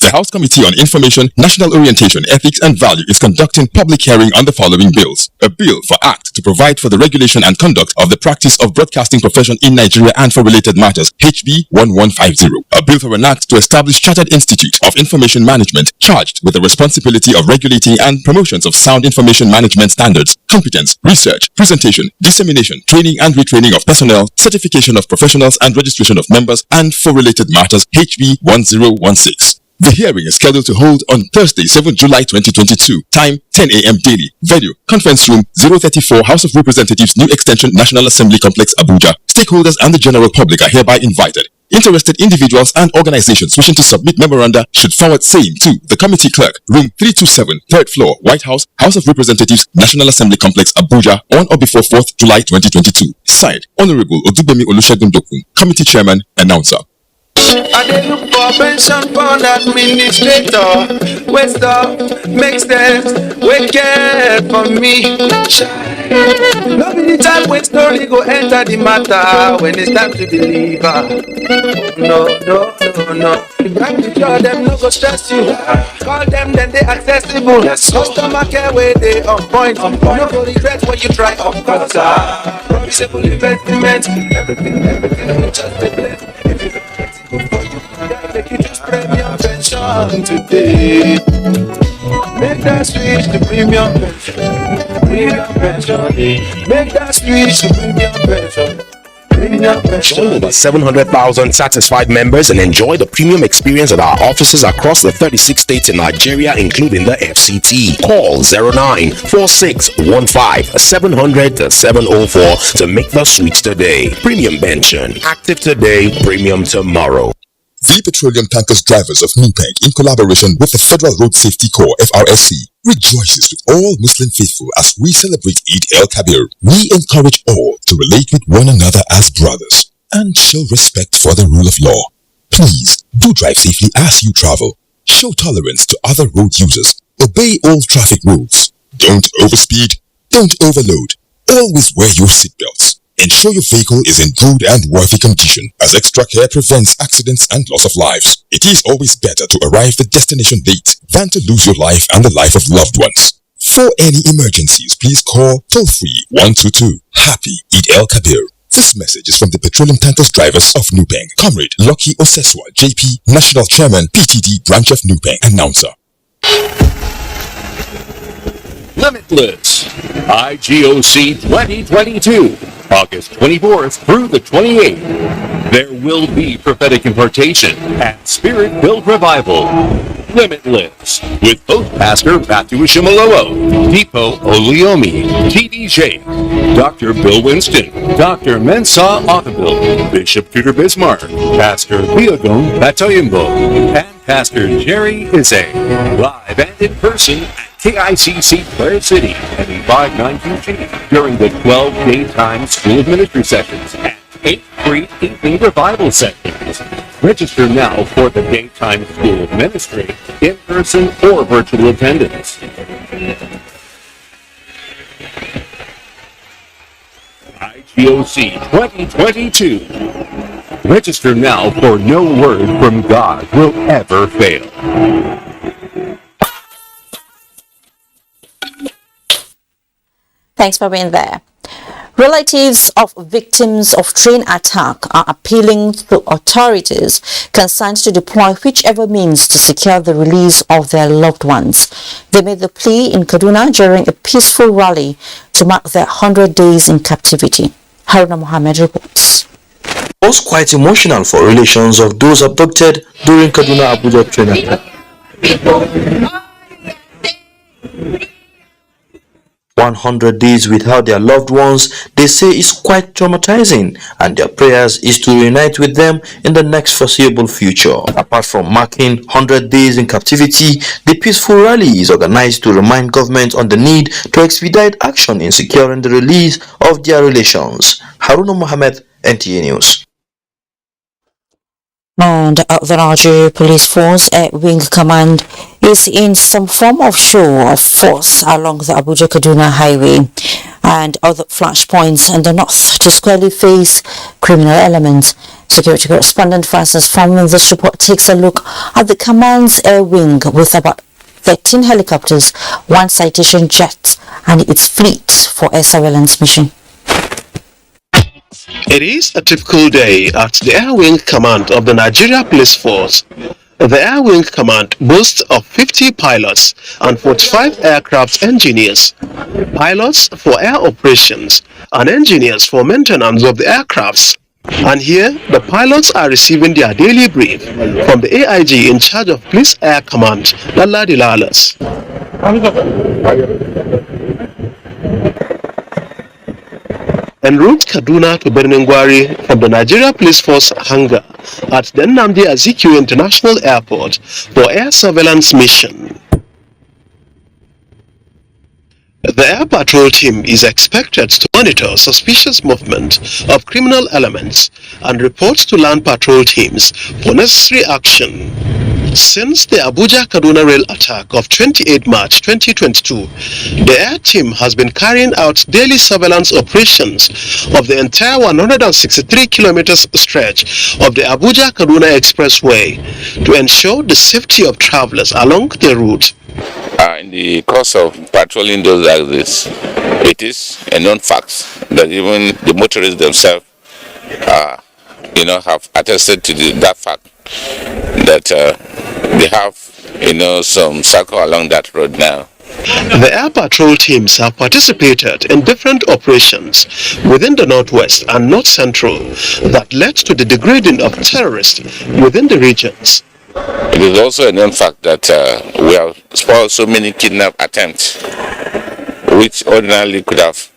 [SPEAKER 24] The House Committee on Information, National Orientation, Ethics and Value is conducting public hearing on the following bills. A bill for Act to provide for the regulation and conduct of the practice of broadcasting profession in Nigeria and for related matters, HB 1150. A bill for an Act to establish Chartered Institute of Information Management charged with the responsibility of regulating and promotions of sound information management standards, competence, research, presentation, dissemination, training and retraining of personnel, certification of professionals and registration of members, and for related matters, HB 1016. The hearing is scheduled to hold on Thursday, 7 July 2022. Time, 10 a.m. daily. Venue, Conference Room 034, House of Representatives, New Extension, National Assembly Complex, Abuja. Stakeholders and the general public are hereby invited. Interested individuals and organizations wishing to submit memoranda should forward same to the committee clerk, room 327, 3rd floor, White House, House of Representatives, National Assembly Complex, Abuja, on or before 4th July 2022. Signed, Honorable Odubemi Olusegun Dokun, Committee Chairman, Announcer.
[SPEAKER 25] I dey look for pension fund administrator, wey stop, make steps, wey care for me. No be the time when story go enter the matter when it's time to deliver. No. If I'm the cure, them no go stress you. Call them, then they accessible. Customer care where they on point. No go regret when you try, of course. Promisable investment, everything will just be blessed. Make you just premium pension today. Make that switch to premium pension. Make that switch to premium pension.
[SPEAKER 26] Join over 700,000 satisfied members and enjoy the premium experience at our offices across the 36 states in Nigeria, including the FCT. Call 094615-700-704 to make the switch today. Premium pension. Active today, premium tomorrow.
[SPEAKER 27] The Petroleum Tankers Drivers of NUPEC, in collaboration with the Federal Road Safety Corps, FRSC, rejoices with all Muslim faithful as we celebrate Eid el-Kabir. We encourage all to relate with one another as brothers and show respect for the rule of law. Please, do drive safely as you travel. Show tolerance to other road users. Obey all traffic rules. Don't overspeed. Don't overload. Always wear your seatbelts. Ensure your vehicle is in good and worthy condition, as extra care prevents accidents and loss of lives. It is always better to arrive at destination late than to lose your life and the life of loved ones. For any emergencies, please call toll-free 122. Happy Eid el-Kabir. This message is from the Petroleum Tankers Drivers of Nupeng. Comrade Lucky Oseswa, JP, National Chairman, PTD Branch of Nupeng. Announcer.
[SPEAKER 5] Limitless IGOC 2022, August 24th through the 28th. There will be prophetic impartation and spirit-filled revival. Limitless with host pastor Matthew Ishimalolo, Depot Oliomi, TDJ, Dr. Bill Winston, Dr. Mensah Otterville, Bishop Tudor Bismarck, Pastor Theodon Batoyimbo, and Pastor Jerry Isse, live and in person at KICC Clare City, heading 592G, during the 12 daytime School of Ministry sessions and 8 free evening revival sessions. Register now for the Daytime School of Ministry, in person or virtual attendance. IGOC 2022. Register now, for no word from God will ever fail.
[SPEAKER 1] Thanks for being there. Relatives of victims of train attack are appealing to authorities concerned to deploy whichever means to secure the release of their loved ones. They made the plea in Kaduna during a peaceful rally to mark their 100 days in captivity. Haruna Mohammed reports.
[SPEAKER 7] It was quite emotional for relations of those abducted during Kaduna Abuja train attack. 100 days without their loved ones, they say, is quite traumatizing, and their prayers is to reunite with them in the next foreseeable future. Apart from marking 100 days in captivity, the peaceful rally is organized to remind government on the need to expedite action in securing the release of their relations. Haruna Mohammed, NTA News.
[SPEAKER 1] And the Nigerian Police Force Wing Command is in some form of show of force along the Abuja-Kaduna highway and other flashpoints in the north to squarely face criminal elements. Security correspondent Francis from this report takes a look at the command's air wing with about 13 helicopters, 1 citation jet, and its fleet for air surveillance mission.
[SPEAKER 8] It is a typical day at the Air Wing Command of the Nigeria Police Force. The Air Wing Command boasts of 50 pilots and 45 aircraft engineers, pilots for air operations and engineers for maintenance of the aircrafts. And here, the pilots are receiving their daily brief from the AIG in charge of Police Air Command, Lalla Dilalas. En route Kaduna to Birnin-Gwari from the Nigeria Police Force hangar at the Nnamdi Azikiwe International Airport for air surveillance mission. The air patrol team is expected to monitor suspicious movement of criminal elements and report to land patrol teams for necessary action. Since the Abuja-Kaduna rail attack of 28 March 2022, the air team has been carrying out daily surveillance operations of the entire 163 kilometers stretch of the Abuja-Kaduna Expressway to ensure the safety of travelers along the route.
[SPEAKER 9] In the course of patrolling those axes, it is a known fact that even the motorists themselves, have attested to that fact that they have, some circle along that road now.
[SPEAKER 8] The air patrol teams have participated in different operations within the Northwest and North Central that led to the degrading of terrorists within the regions.
[SPEAKER 9] It is also a known fact that we have spoiled so many kidnap attempts which ordinarily could have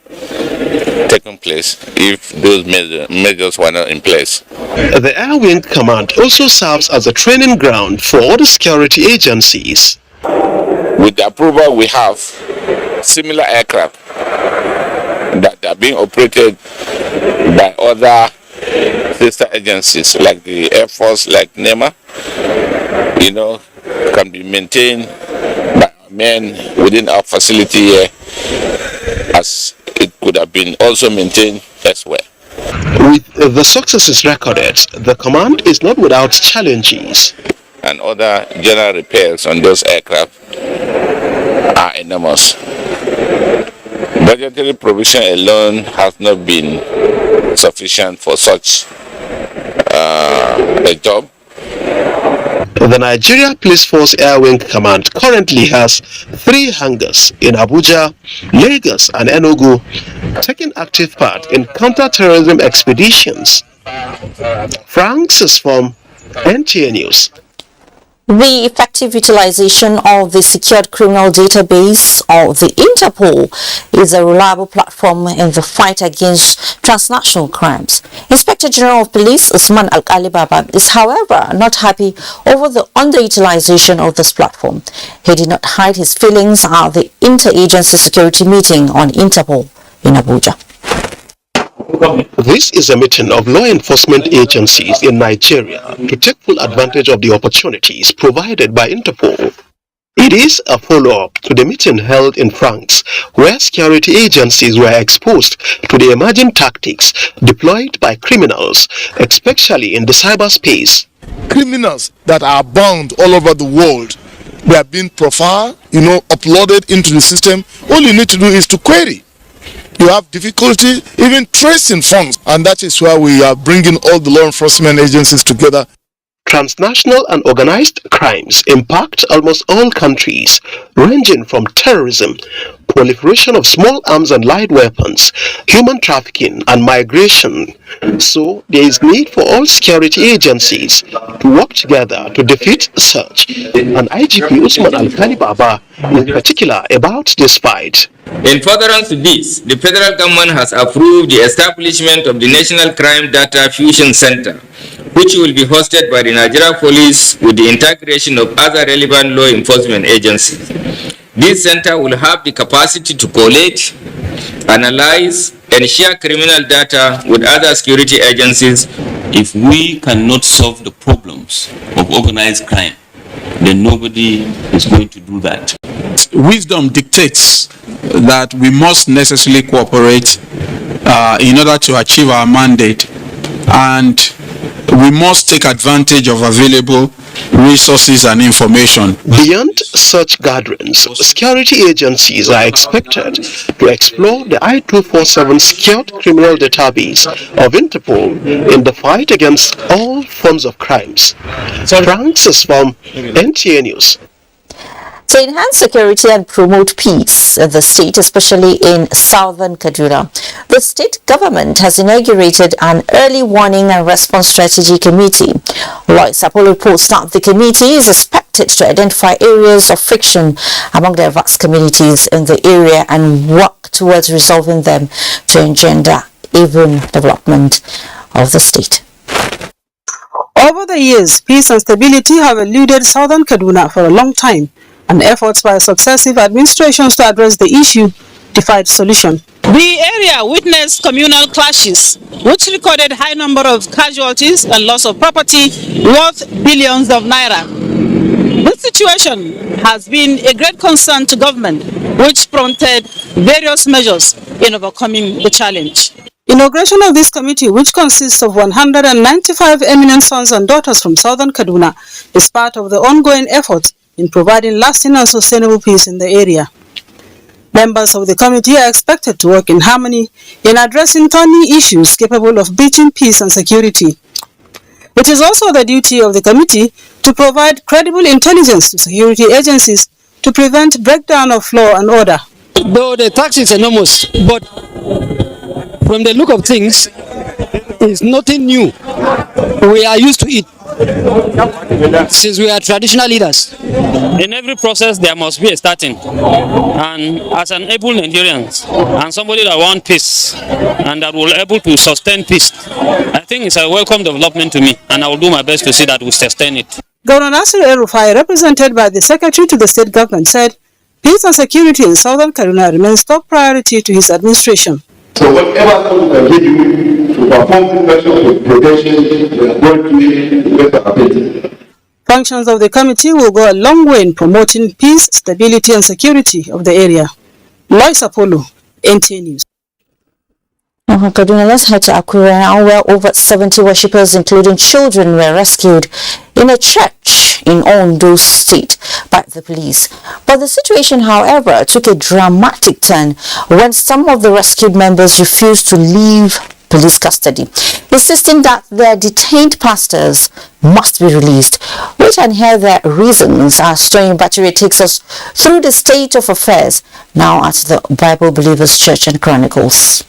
[SPEAKER 9] taken place if those measures were not in place.
[SPEAKER 8] The Air Wing Command also serves as a training ground for other security agencies.
[SPEAKER 9] With the approval, we have similar aircraft that are being operated by other sister agencies like the Air Force, like NEMA, can be maintained by men within our facility here as it could have been also maintained elsewhere.
[SPEAKER 8] With the successes recorded, the command is not without challenges.
[SPEAKER 9] And other general repairs on those aircraft are enormous. Budgetary provision alone has not been sufficient for such a job.
[SPEAKER 8] The Nigeria Police Force Air Wing Command currently has 3 hangars in Abuja, Lagos and Enugu, taking active part in counter-terrorism expeditions. Francis from NTA News.
[SPEAKER 1] The effective utilization of the secured criminal database of the Interpol is a reliable platform in the fight against transnational crimes. Inspector General of Police Usman Al-Alibaba is, however, not happy over the underutilization of this platform. He did not hide his feelings at the interagency security meeting on Interpol in Abuja.
[SPEAKER 8] This is a meeting of law enforcement agencies in Nigeria to take full advantage of the opportunities provided by Interpol. It is a follow-up to the meeting held in France, where security agencies were exposed to the emerging tactics deployed by criminals, especially in the cyberspace.
[SPEAKER 10] Criminals that are bound all over the world, they are being profiled, uploaded into the system. All you need to do is to query. You have difficulty even tracing funds, and that is why we are bringing all the law enforcement agencies together.
[SPEAKER 8] Transnational and organized crimes impact almost all countries, ranging from terrorism, proliferation of small arms and light weapons, human trafficking and migration. So there is need for all security agencies to work together to defeat such. And IGP Usman Al-Alibaba is particular about this fight.
[SPEAKER 11] In furtherance to this, the federal government has approved the establishment of the National Crime Data Fusion Center, which will be hosted by the Nigeria Police with the integration of other relevant law enforcement agencies. This center will have the capacity to collect, analyze, and share criminal data with other security agencies.
[SPEAKER 12] If we cannot solve the problems of organized crime, then nobody is going to do that.
[SPEAKER 13] Wisdom dictates that we must necessarily cooperate in order to achieve our mandate, and we must take advantage of available resources and information.
[SPEAKER 8] Beyond such gatherings, security agencies are expected to explore the I-247 secured criminal database of Interpol in the fight against all forms of crimes. Francis from NTA News.
[SPEAKER 1] To enhance security and promote peace in the state, especially in southern Kaduna, the state government has inaugurated an early warning and response strategy committee. Lois Apollo reports that the committee is expected to identify areas of friction among diverse communities in the area and work towards resolving them to engender even development of the state.
[SPEAKER 14] Over the years, peace and stability have eluded southern Kaduna for a long time, and efforts by successive administrations to address the issue defied solution.
[SPEAKER 15] The area witnessed communal clashes, which recorded high number of casualties and loss of property worth billions of naira. This situation has been a great concern to government, which prompted various measures in overcoming the challenge.
[SPEAKER 14] Inauguration of this committee, which consists of 195 eminent sons and daughters from southern Kaduna, is part of the ongoing efforts in providing lasting and sustainable peace in the area. Members of the committee are expected to work in harmony in addressing thorny issues capable of breaching peace and security. It is also the duty of the committee to provide credible intelligence to security agencies to prevent breakdown of law and order.
[SPEAKER 17] Though the tax is enormous, but from the look of things, it's nothing new. We are used to it since we are traditional leaders.
[SPEAKER 15] In every process, there must be a starting. And as an able Nigerian and somebody that wants peace and that will be able to sustain peace, I think it's a welcome development to me, and I will do my best to see that we sustain it.
[SPEAKER 14] Governor Nasir El-Rufai, represented by the Secretary to the State Government, said peace and security in southern Kaduna remains top priority to his administration.
[SPEAKER 28] So whatever we can give you to perform the function of protection, we are going to do it with our ability.
[SPEAKER 14] functions of the committee will go a long way in promoting peace, stability and security of the area. Lois Apollo, NTA News.
[SPEAKER 1] Kaduna, let's head to Akure now, where over 70 worshippers, including children, were rescued in a church in Ondo State by the police. But the situation, however, took a dramatic turn when some of the rescued members refused to leave police custody, insisting that their detained pastors must be released. Wait and hear their reasons. Our story in Battery takes us through the state of affairs now at the Bible Believers Church and Chronicles.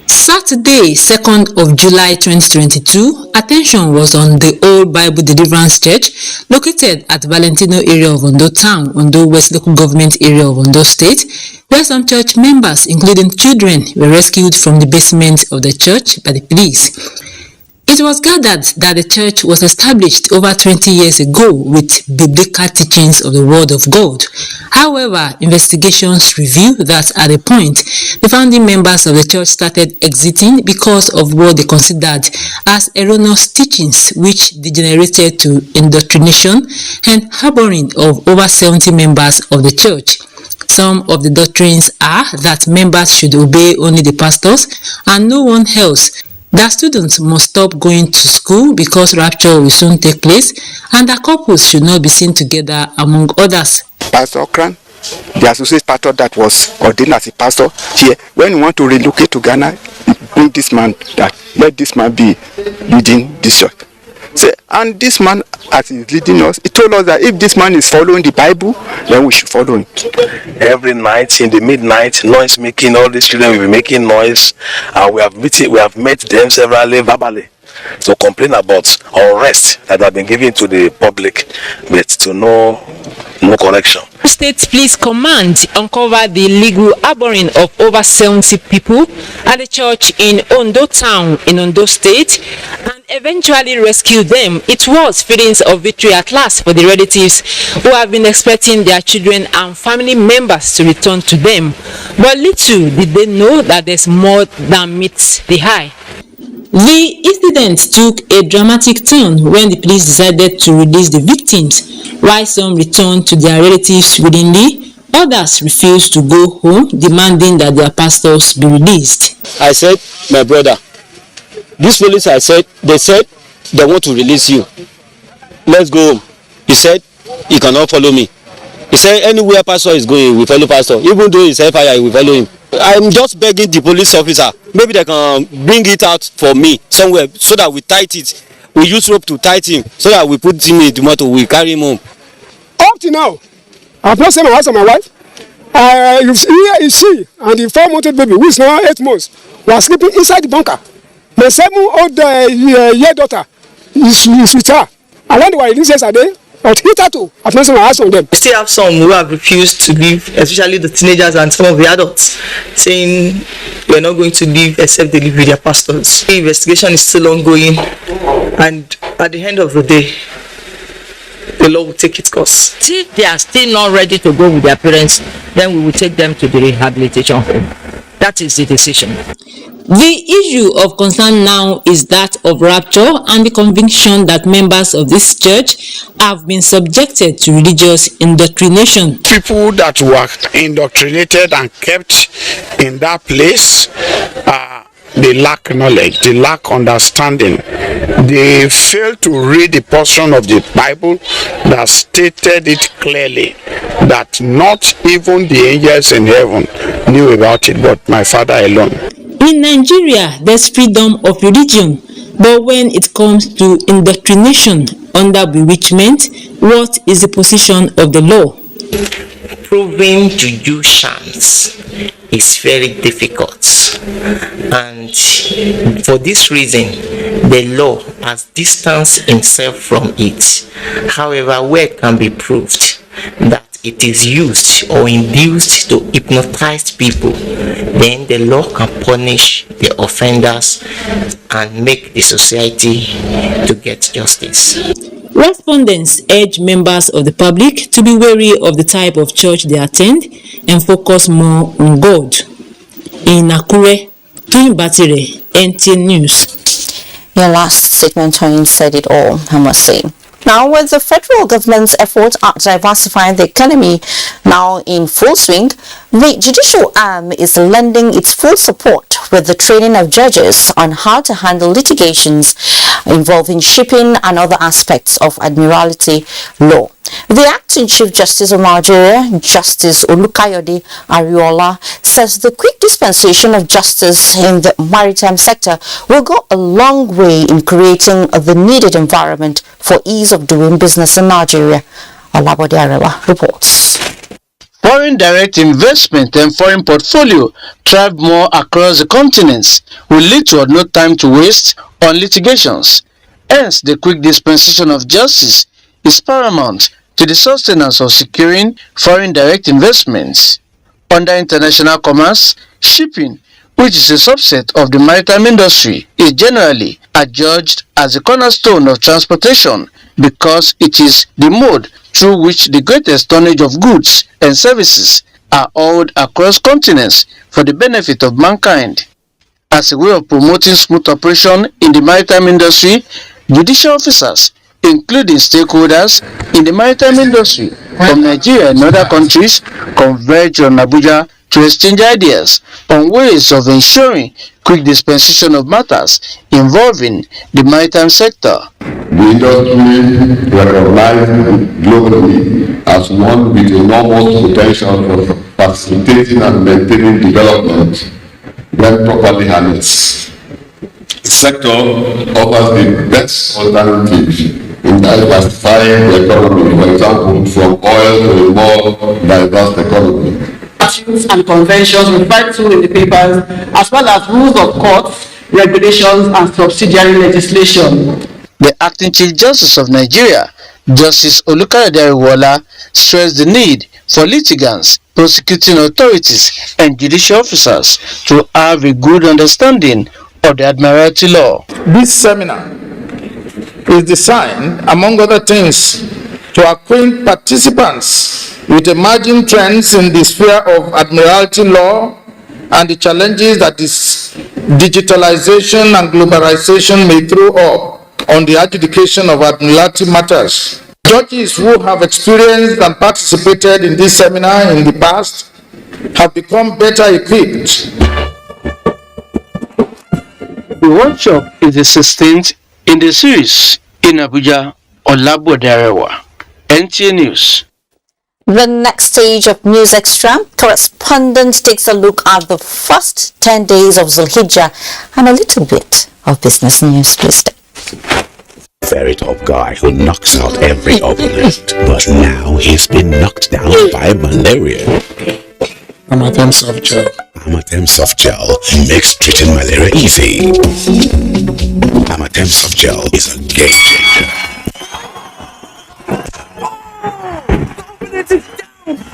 [SPEAKER 2] Saturday, 2nd of July 2022, attention was on the Old Bible Deliverance Church located at Valentino area of Ondo Town, Ondo West Local Government area of Ondo State, where some church members, including children, were rescued from the basement of the church by the police. It was gathered that the church was established over 20 years ago with biblical teachings of the Word of God. However, investigations reveal that at a point, the founding members of the church started exiting because of what they considered as erroneous teachings, which degenerated to indoctrination and harboring of over 70 members of the church. Some of the doctrines are that members should obey only the pastors and no one else, that students must stop going to school because rapture will soon take place, and that couples should not be seen together, among others.
[SPEAKER 3] Pastor Okran, the associate pastor that was ordained as a pastor here, when you want to relocate to Ghana, bring this man, that let this man be leading this church. So, and this man, as he's leading us, he told us that if this man is following the Bible, then we should follow him.
[SPEAKER 4] Every night in the midnight, noise making, all these children will be making noise, and we have met them severally verbally to complain about unrest that have been given to the public, but to no correction.
[SPEAKER 2] State Police Command uncovered the illegal harboring of over 70 people at the church in Ondo Town in Ondo State and eventually rescued them. It was feelings of victory at last for the relatives who have been expecting their children and family members to return to them. But little did they know that there's more than meets the eye. The incident took a dramatic turn when the police decided to release the victims, while some returned to their relatives willingly. Others refused to go home, demanding that their pastors be released.
[SPEAKER 16] I said, my brother, this police, they said they want to release you. Let's go home. He said, he cannot follow me. He said, anywhere pastor is going, we follow pastor. Even though he's fire, we follow him. I'm just begging the police officer, maybe they can bring it out for me somewhere so that we tight it. We use rope to tight him so that we put him in the motor, we carry him home.
[SPEAKER 18] Up to now, I've not seen my house and my wife. You see, and the 4-month-old baby, who is now 8 months, was sleeping inside the bunker. My 7-year-old daughter is with her. I wonder why this yesterday. But hitherto, I've not seen my house on them.
[SPEAKER 19] We still have some who have refused to leave, especially the teenagers and some of the adults, saying we're not going to leave except they live with their pastors. The investigation is still ongoing, and at the end of the day, the law will take its course.
[SPEAKER 20] If they are still not ready to go with their parents, then we will take them to the rehabilitation home. That is the decision.
[SPEAKER 2] The issue of concern now is that of rapture and the conviction that members of this church have been subjected to religious indoctrination.
[SPEAKER 3] People that were indoctrinated and kept in that place, they lack knowledge, they lack understanding. They fail to read the portion of the Bible that stated it clearly, that not even the angels in heaven knew about it, but my Father alone.
[SPEAKER 2] In Nigeria, there's freedom of religion, but when it comes to indoctrination under bewitchment, what is the position of the law?
[SPEAKER 20] Proving juju shams is very difficult, and for this reason, the law has distanced himself from it. However, where it can be proved that it is used or induced to hypnotize people, then the law can punish the offenders and make the society to get justice.
[SPEAKER 2] Respondents urge members of the public to be wary of the type of church they attend and focus more on God. In Akure, Batire, NTA News.
[SPEAKER 1] Your last statement, Tony, said it all, I must say. Now, with the federal government's efforts at diversifying the economy now in full swing, the judicial arm is lending its full support with the training of judges on how to handle litigations involving shipping and other aspects of admiralty law. The acting Chief Justice of Nigeria, Justice Olukayode Ariola, says the quick dispensation of justice in the maritime sector will go a long way in creating the needed environment for ease of doing business in Nigeria. Olabode Arewa reports.
[SPEAKER 6] Foreign direct investment and foreign portfolio thrive more across the continents with little or no time to waste on litigations. Hence, the quick dispensation of justice is paramount to the sustenance of securing foreign direct investments. Under international commerce, shipping, which is a subset of the maritime industry, is generally adjudged as the cornerstone of transportation because it is the mode through which the greatest tonnage of goods and services are hauled across continents for the benefit of mankind. As a way of promoting smooth operation in the maritime industry, judicial officers, including stakeholders in the maritime industry from Nigeria and other countries, converge on Abuja to exchange ideas on ways of ensuring quick dispensation of matters involving the maritime sector.
[SPEAKER 28] The industry recognized globally as one with enormous potential for facilitating and maintaining development when properly harnessed. The sector offers the best alternative in diversifying the economy, for example, from oil to a more diverse economy.
[SPEAKER 21] Statutes and conventions referred to in the papers, as well as rules of courts, regulations, and subsidiary legislation.
[SPEAKER 6] The acting Chief Justice of Nigeria, Justice Olukayode Ariola, stressed the need for litigants, prosecuting authorities, and judicial officers to have a good understanding of the admiralty law.
[SPEAKER 22] This seminar is designed, among other things, to acquaint participants with emerging trends in the sphere of admiralty law and the challenges that this digitalization and globalization may throw up on the adjudication of admiralty matters. Judges who have experienced and participated in this seminar in the past have become better equipped.
[SPEAKER 6] The workshop is the 16th in the series in Abuja. Olabode Arewa, NTA News.
[SPEAKER 1] The next stage of News Extra, correspondent takes a look at the first 10 days of Zulhijjah and a little bit of business news. Please stay.
[SPEAKER 23] Very top guy who knocks out every opponent, but now he's been knocked down by malaria.
[SPEAKER 24] Amatem soft gel.
[SPEAKER 23] Amatem soft gel makes treating malaria easy. Amatem soft gel is a game changer.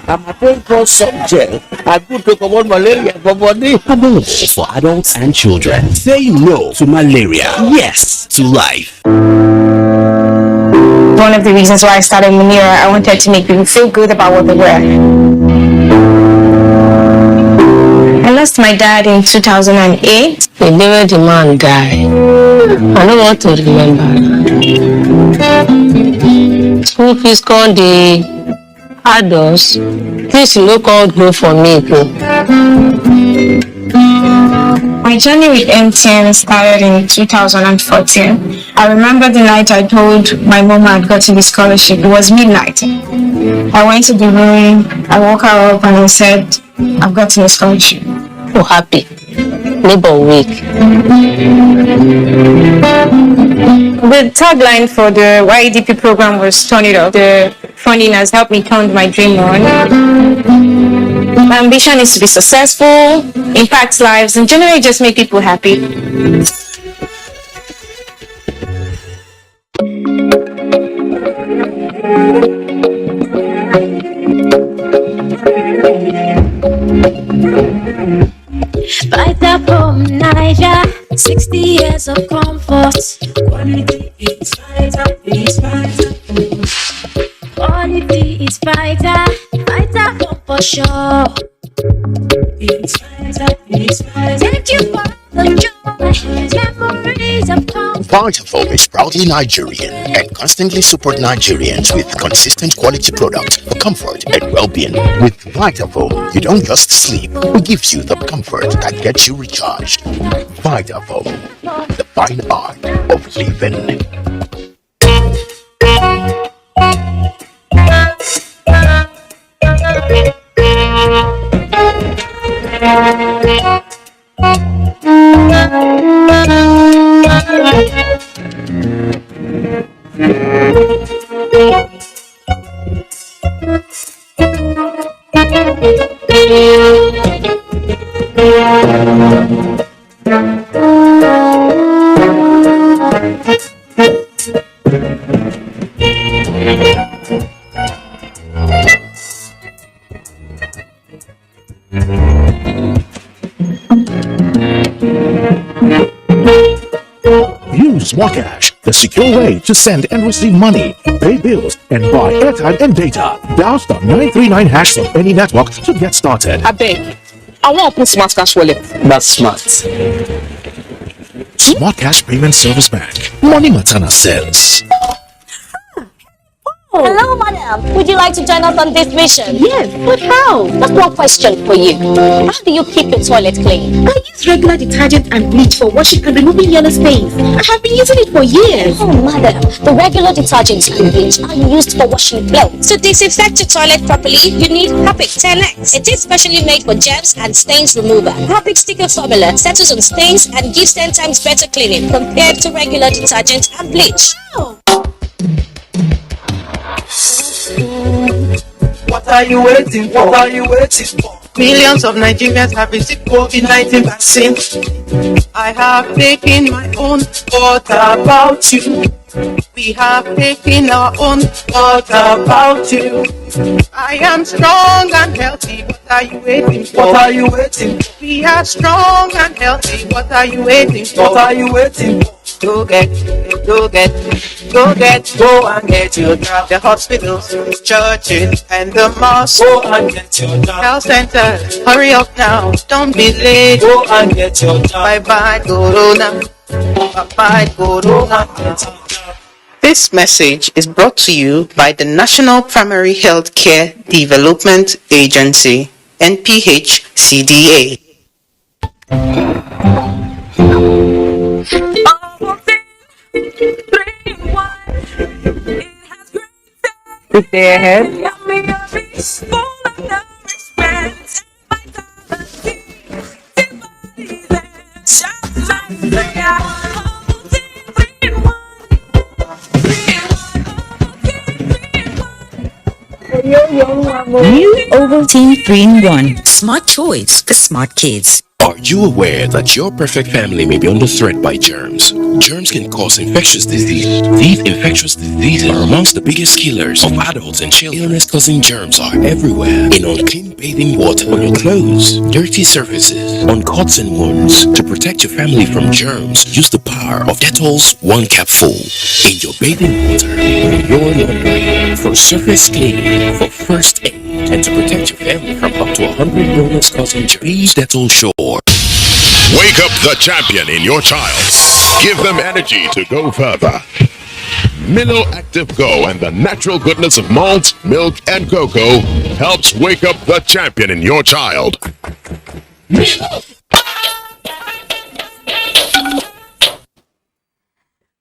[SPEAKER 24] Amatem soft gel. I good to command malaria for body.
[SPEAKER 23] For adults and children. Say no to malaria. Yes to life.
[SPEAKER 25] One of the reasons why I started Munira, I wanted to make people feel good about what they were. I lost my dad in 2008.
[SPEAKER 26] The day the man died, I don't want to remember. School fees called the adults. Please no called go for me too.
[SPEAKER 25] My journey with MTN started in 2014. I remember the night I told my mom I had gotten the scholarship. It was midnight. I went to the room, I woke her up and I said, I've gotten a scholarship.
[SPEAKER 26] Oh, happy. Labor week.
[SPEAKER 25] The tagline for the YEDP program was Turn It Up. The funding has helped me turn my dream on. My ambition is to be successful, impact lives, and generally just make people happy.
[SPEAKER 28] Fighter from Niger, 60 years of comfort. Quality is fighter, is fighter. Quality is fighter, fighter home for sure. It's fighter, is fighter. Thank you for the joy, memories of comfort.
[SPEAKER 23] Vitafoam is proudly Nigerian and constantly support Nigerians with consistent quality products for comfort and well-being. With Vitafoam, you don't just sleep, it gives you the comfort that gets you recharged. Vitafoam, the fine art of living.
[SPEAKER 5] Use Smart Cash, the secure way to send and receive money, pay bills, and buy airtime and data. Dial *939# on any network to get started.
[SPEAKER 7] I beg, I want to put Smart Cash wallet.
[SPEAKER 5] That's smart. Smart Cash Payment Service Bank. Money Matana sense.
[SPEAKER 9] Hello, madam. Would you like to join us on this mission? Yes, but how? That's one question for you. How do you keep your toilet clean?
[SPEAKER 10] I use regular detergent and bleach for washing and removing yellow stains. I have been using it for years.
[SPEAKER 9] Oh, madam. The regular detergent and bleach are used for washing clothes.
[SPEAKER 11] To disinfect your toilet properly, you need Harpic 10X. It is specially made for germs and stains remover. Harpic sticker formula settles on stains and gives 10 times better cleaning compared to regular detergent and bleach.
[SPEAKER 10] Oh.
[SPEAKER 12] What are you waiting for? What are you waiting for? Millions of Nigerians have received COVID-19 vaccine. I have taken my own. What about you? We have taken our own. What about you? I am strong and healthy. What are you waiting for? What are you waiting for? We are strong and healthy. What are you waiting for? What are you waiting for? Go and get your job. The hospitals, churches, and the mosques. Go and get your job. Health centers, hurry up now. Don't be late. Go and get your job. Bye bye, Corona. Bye bye, Corona. This message is brought to you by the National Primary Health Care Development Agency, NPHCDA.
[SPEAKER 10] Good day ahead.
[SPEAKER 13] New Ovaltine 3-in-1. Smart choice for smart kids.
[SPEAKER 23] Are you aware that your perfect family may be under threat by germs? Germs can cause infectious disease. These infectious diseases are amongst the biggest killers of adults and children. Illness-causing germs are everywhere. In unclean bathing water, on your clothes, dirty surfaces, on cuts and wounds. To protect your family from germs, use the power of Dettol's 1 capful. In your bathing water, in your laundry, for surface cleaning, for first aid, and to protect your family from up to 100 illness-causing germs. Use Dettol Shore.
[SPEAKER 27] Wake up the champion in your child. Give them energy to go further. Milo Active Go and the natural goodness of malt, milk, and cocoa helps wake up the champion in your child. Milo.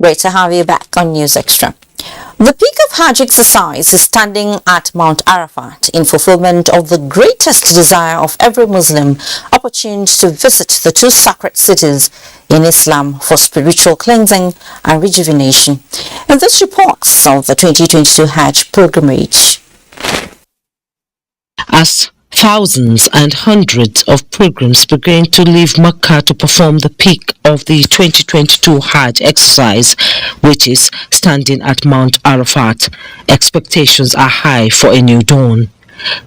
[SPEAKER 1] Great to have you back on News Extra. The peak of Hajj exercise is standing at Mount Arafat in fulfillment of the greatest desire of every Muslim opportune to visit the two sacred cities in Islam for spiritual cleansing and rejuvenation. In this reports of the 2022 Hajj pilgrimage.
[SPEAKER 29] As thousands and hundreds of pilgrims begin to leave Mecca to perform the peak of the 2022 Hajj exercise, which is standing at Mount Arafat. Expectations are high for a new dawn.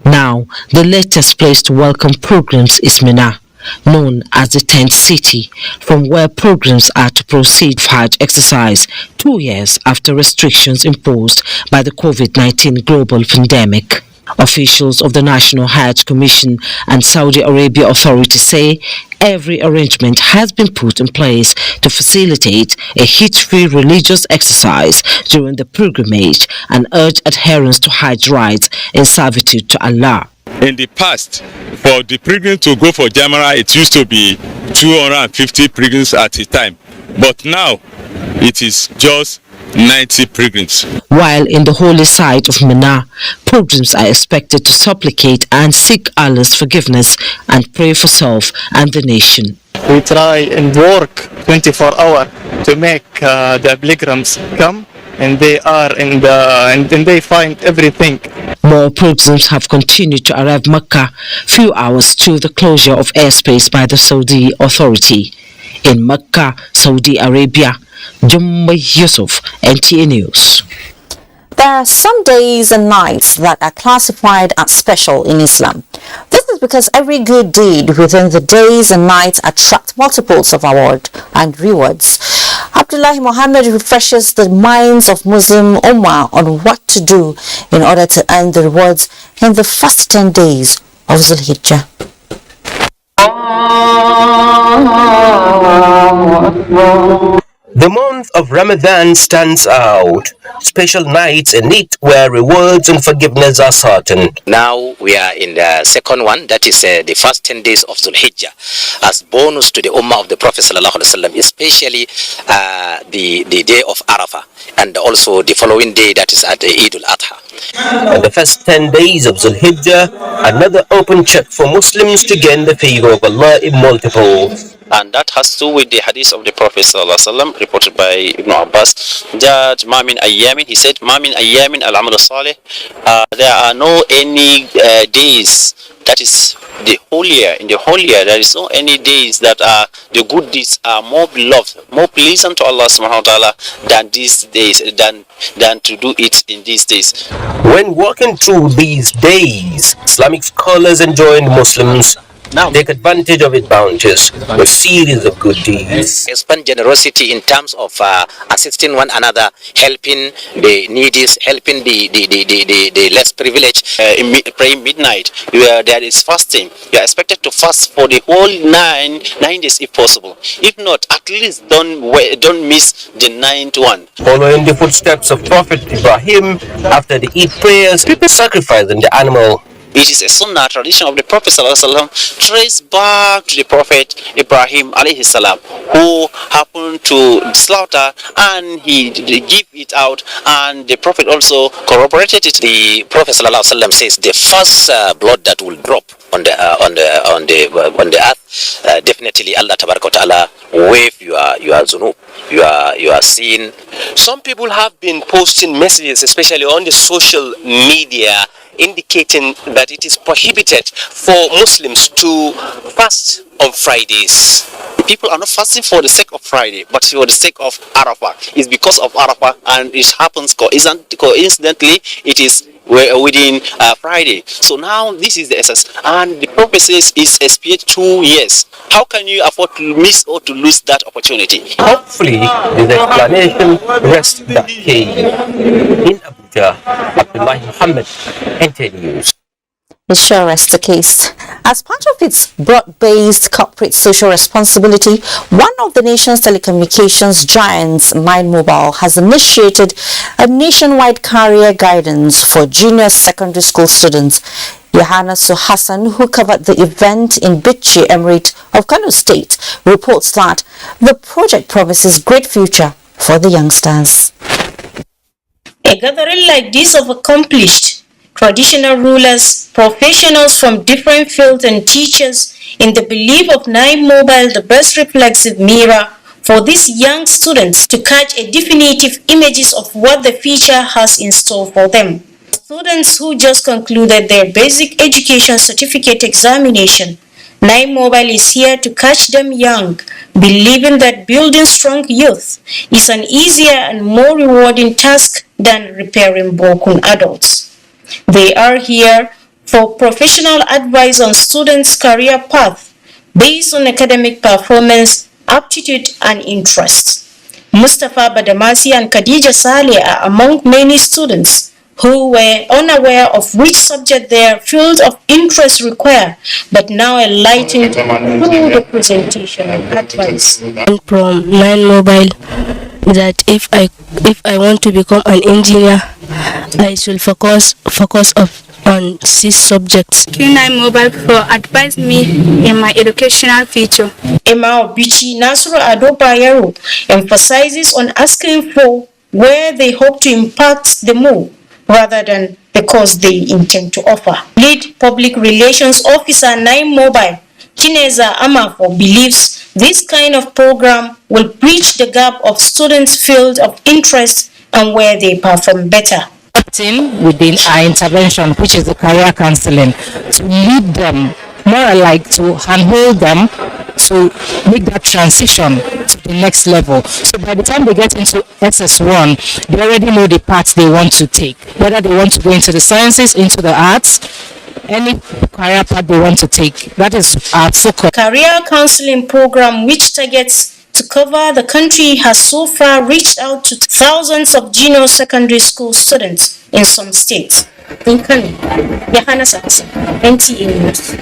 [SPEAKER 29] Now, the latest place to welcome pilgrims is Mina, known as the tent city, from where pilgrims are to proceed for Hajj exercise 2 years after restrictions imposed by the COVID-19 global pandemic. Officials of the National Hajj Commission and Saudi Arabia authorities say every arrangement has been put in place to facilitate a hitch-free religious exercise during the pilgrimage and urge adherence to Hajj rites in servitude to Allah.
[SPEAKER 3] In the past, for the pilgrims to go for Jamara, it used to be 250 pilgrims at a time, but now it is just 90 pilgrims.
[SPEAKER 29] While in the holy site of Mina, pilgrims are expected to supplicate and seek Allah's forgiveness and pray for self and the nation.
[SPEAKER 4] We try and work 24 hours to make the pilgrims come, and they are and they find everything.
[SPEAKER 29] More pilgrims have continued to arrive Mecca few hours to the closure of airspace by the Saudi authority. In Mecca, Saudi Arabia, Jummai Yusuf, NTA News.
[SPEAKER 1] There are some days and nights that are classified as special in Islam. This is because every good deed within the days and nights attract multiples of award and rewards. Abdullahi Muhammad refreshes the minds of Muslim Ummah on what to do in order to earn the rewards in the first 10 days of Zulhijjah.
[SPEAKER 8] The month of Ramadan stands out. Special nights in it where rewards and forgiveness are certain.
[SPEAKER 14] Now we are in the second one, that is the first 10 days of Zulhijjah, as bonus to the Ummah of the Prophet ﷺ, especially the day of Arafah and also the following day, that is at Eid al-Adha.
[SPEAKER 8] And the first 10 days of Zulhijjah, another open check for Muslims to gain the favor of Allah in multiples.
[SPEAKER 14] And that has to do with the hadith of the Prophet ﷺ, reported by Ibn Abbas, that Mamin Ayyamin, he said, Mamin Ayyamin al-Amal salih, there are no any days, that is the holier, in the holier, there is no any days that are, the good deeds are more beloved, more pleasant to Allah subhanahu wa ta'ala than these days, than to do it in these days.
[SPEAKER 8] When walking through these days, Islamic scholars enjoin Muslims take advantage of its bounties, a series of good deeds.
[SPEAKER 14] Expand generosity in terms of assisting one another, helping the needy, helping the less privileged. Praying midnight, there is fasting. You are expected to fast for the whole nine days if possible. If not, at least don't miss the 9th one.
[SPEAKER 8] Following the footsteps of Prophet Ibrahim, after the Eid prayers, people sacrificing the animal.
[SPEAKER 14] It is a sunnah tradition of the Prophet ﷺ, traced back to the Prophet Ibrahim alayhi salam, who happened to slaughter and he give it out, and the Prophet also corroborated it. The Prophet ﷺ says the first blood that will drop on the earth, definitely Allah tabaraka wa ta'ala waive your zunub, your sin.
[SPEAKER 8] Some people have been posting messages, especially on the social media, indicating that it is prohibited for Muslims to fast on Fridays.
[SPEAKER 14] People are not fasting for the sake of Friday, but for the sake of Arafah. It's because of Arafah, and it happens coincidentally, it is within Friday. So now this is the essence, and the Prophet says it's expiate 2 years. How can you afford to miss or to lose that opportunity?
[SPEAKER 8] Hopefully, the explanation rests that case. In Abuja, Abdullahi Muhammad, NTA News.
[SPEAKER 1] It sure rests the case. As part of its broad-based corporate social responsibility, one of the nation's telecommunications giants, Mind Mobile, has initiated a nationwide career guidance for junior secondary school students. Yohana Hassan, who covered the event in Bichi Emirate of Kano State, reports that the project promises great future for the youngsters.
[SPEAKER 15] A gathering like this of accomplished traditional rulers, professionals from different fields and teachers in the belief of Nine Mobile, the best reflexive mirror for these young students to catch a definitive images of what the future has in store for them. Students who just concluded their basic education certificate examination, Nine Mobile is here to catch them young, believing that building strong youth is an easier and more rewarding task than repairing broken adults. They are here for professional advice on students' career path based on academic performance, aptitude, and interests. Mustafa Badamasi and Khadija Saleh are among many students who were unaware of which subject their field of interest require, but now enlightened through the presentation and advice.
[SPEAKER 2] From Nine Mobile that if I want to become an engineer, I should focus on 6 subjects.
[SPEAKER 25] Q9 Mobile for advise me in my educational future.
[SPEAKER 15] Emma Obichi Nasru Ado Bayero emphasizes on asking for where they hope to impact the more rather than the course they intend to offer. Lead Public Relations Officer 9 Mobile, Chineza Amafo, believes this kind of program will bridge the gap of students' field of interest and where they perform better.
[SPEAKER 6] Within our intervention, which is the career counseling, to lead them, more like to handhold them to make that transition to the next level. So by the time they get into SS1, they already know the path they want to take, whether they want to go into the sciences, into the arts, any career path they want to take. That is our focus.
[SPEAKER 15] Career counseling program, which targets to cover the country, has so far reached out to thousands of junior secondary school students in some states. In Kano, Yahana Sakasa, NTA News.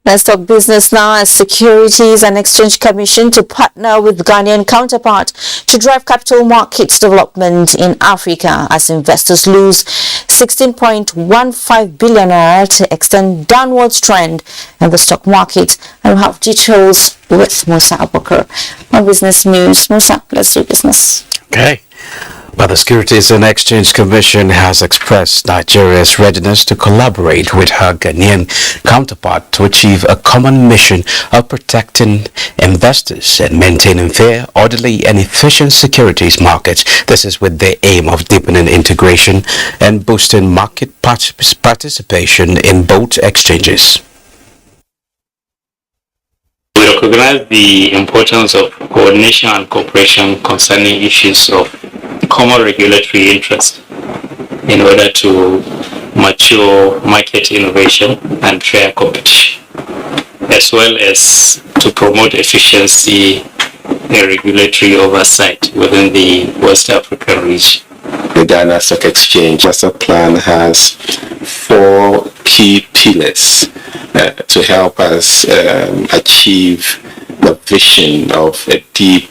[SPEAKER 1] Let's talk business now, as Securities and Exchange Commission to partner with Ghanaian counterpart to drive capital markets development in Africa as investors lose 16.15 billion naira to extend downwards trend in the stock market. And we have details with Musa Abubakar on business news. Musa, let's do business.
[SPEAKER 16] Okay. But the Securities and Exchange Commission has expressed Nigeria's readiness to collaborate with her Ghanaian counterpart to achieve a common mission of protecting investors and maintaining fair, orderly and efficient securities markets. This is with the aim of deepening integration and boosting market participation in both exchanges.
[SPEAKER 17] We recognize the importance of coordination and cooperation concerning issues of common regulatory interest in order to mature market innovation and fair competition, as well as to promote efficiency and regulatory oversight within the West African region.
[SPEAKER 18] The Ghana Stock Exchange Master Plan has 4 key pillars to help us achieve the vision of a deep,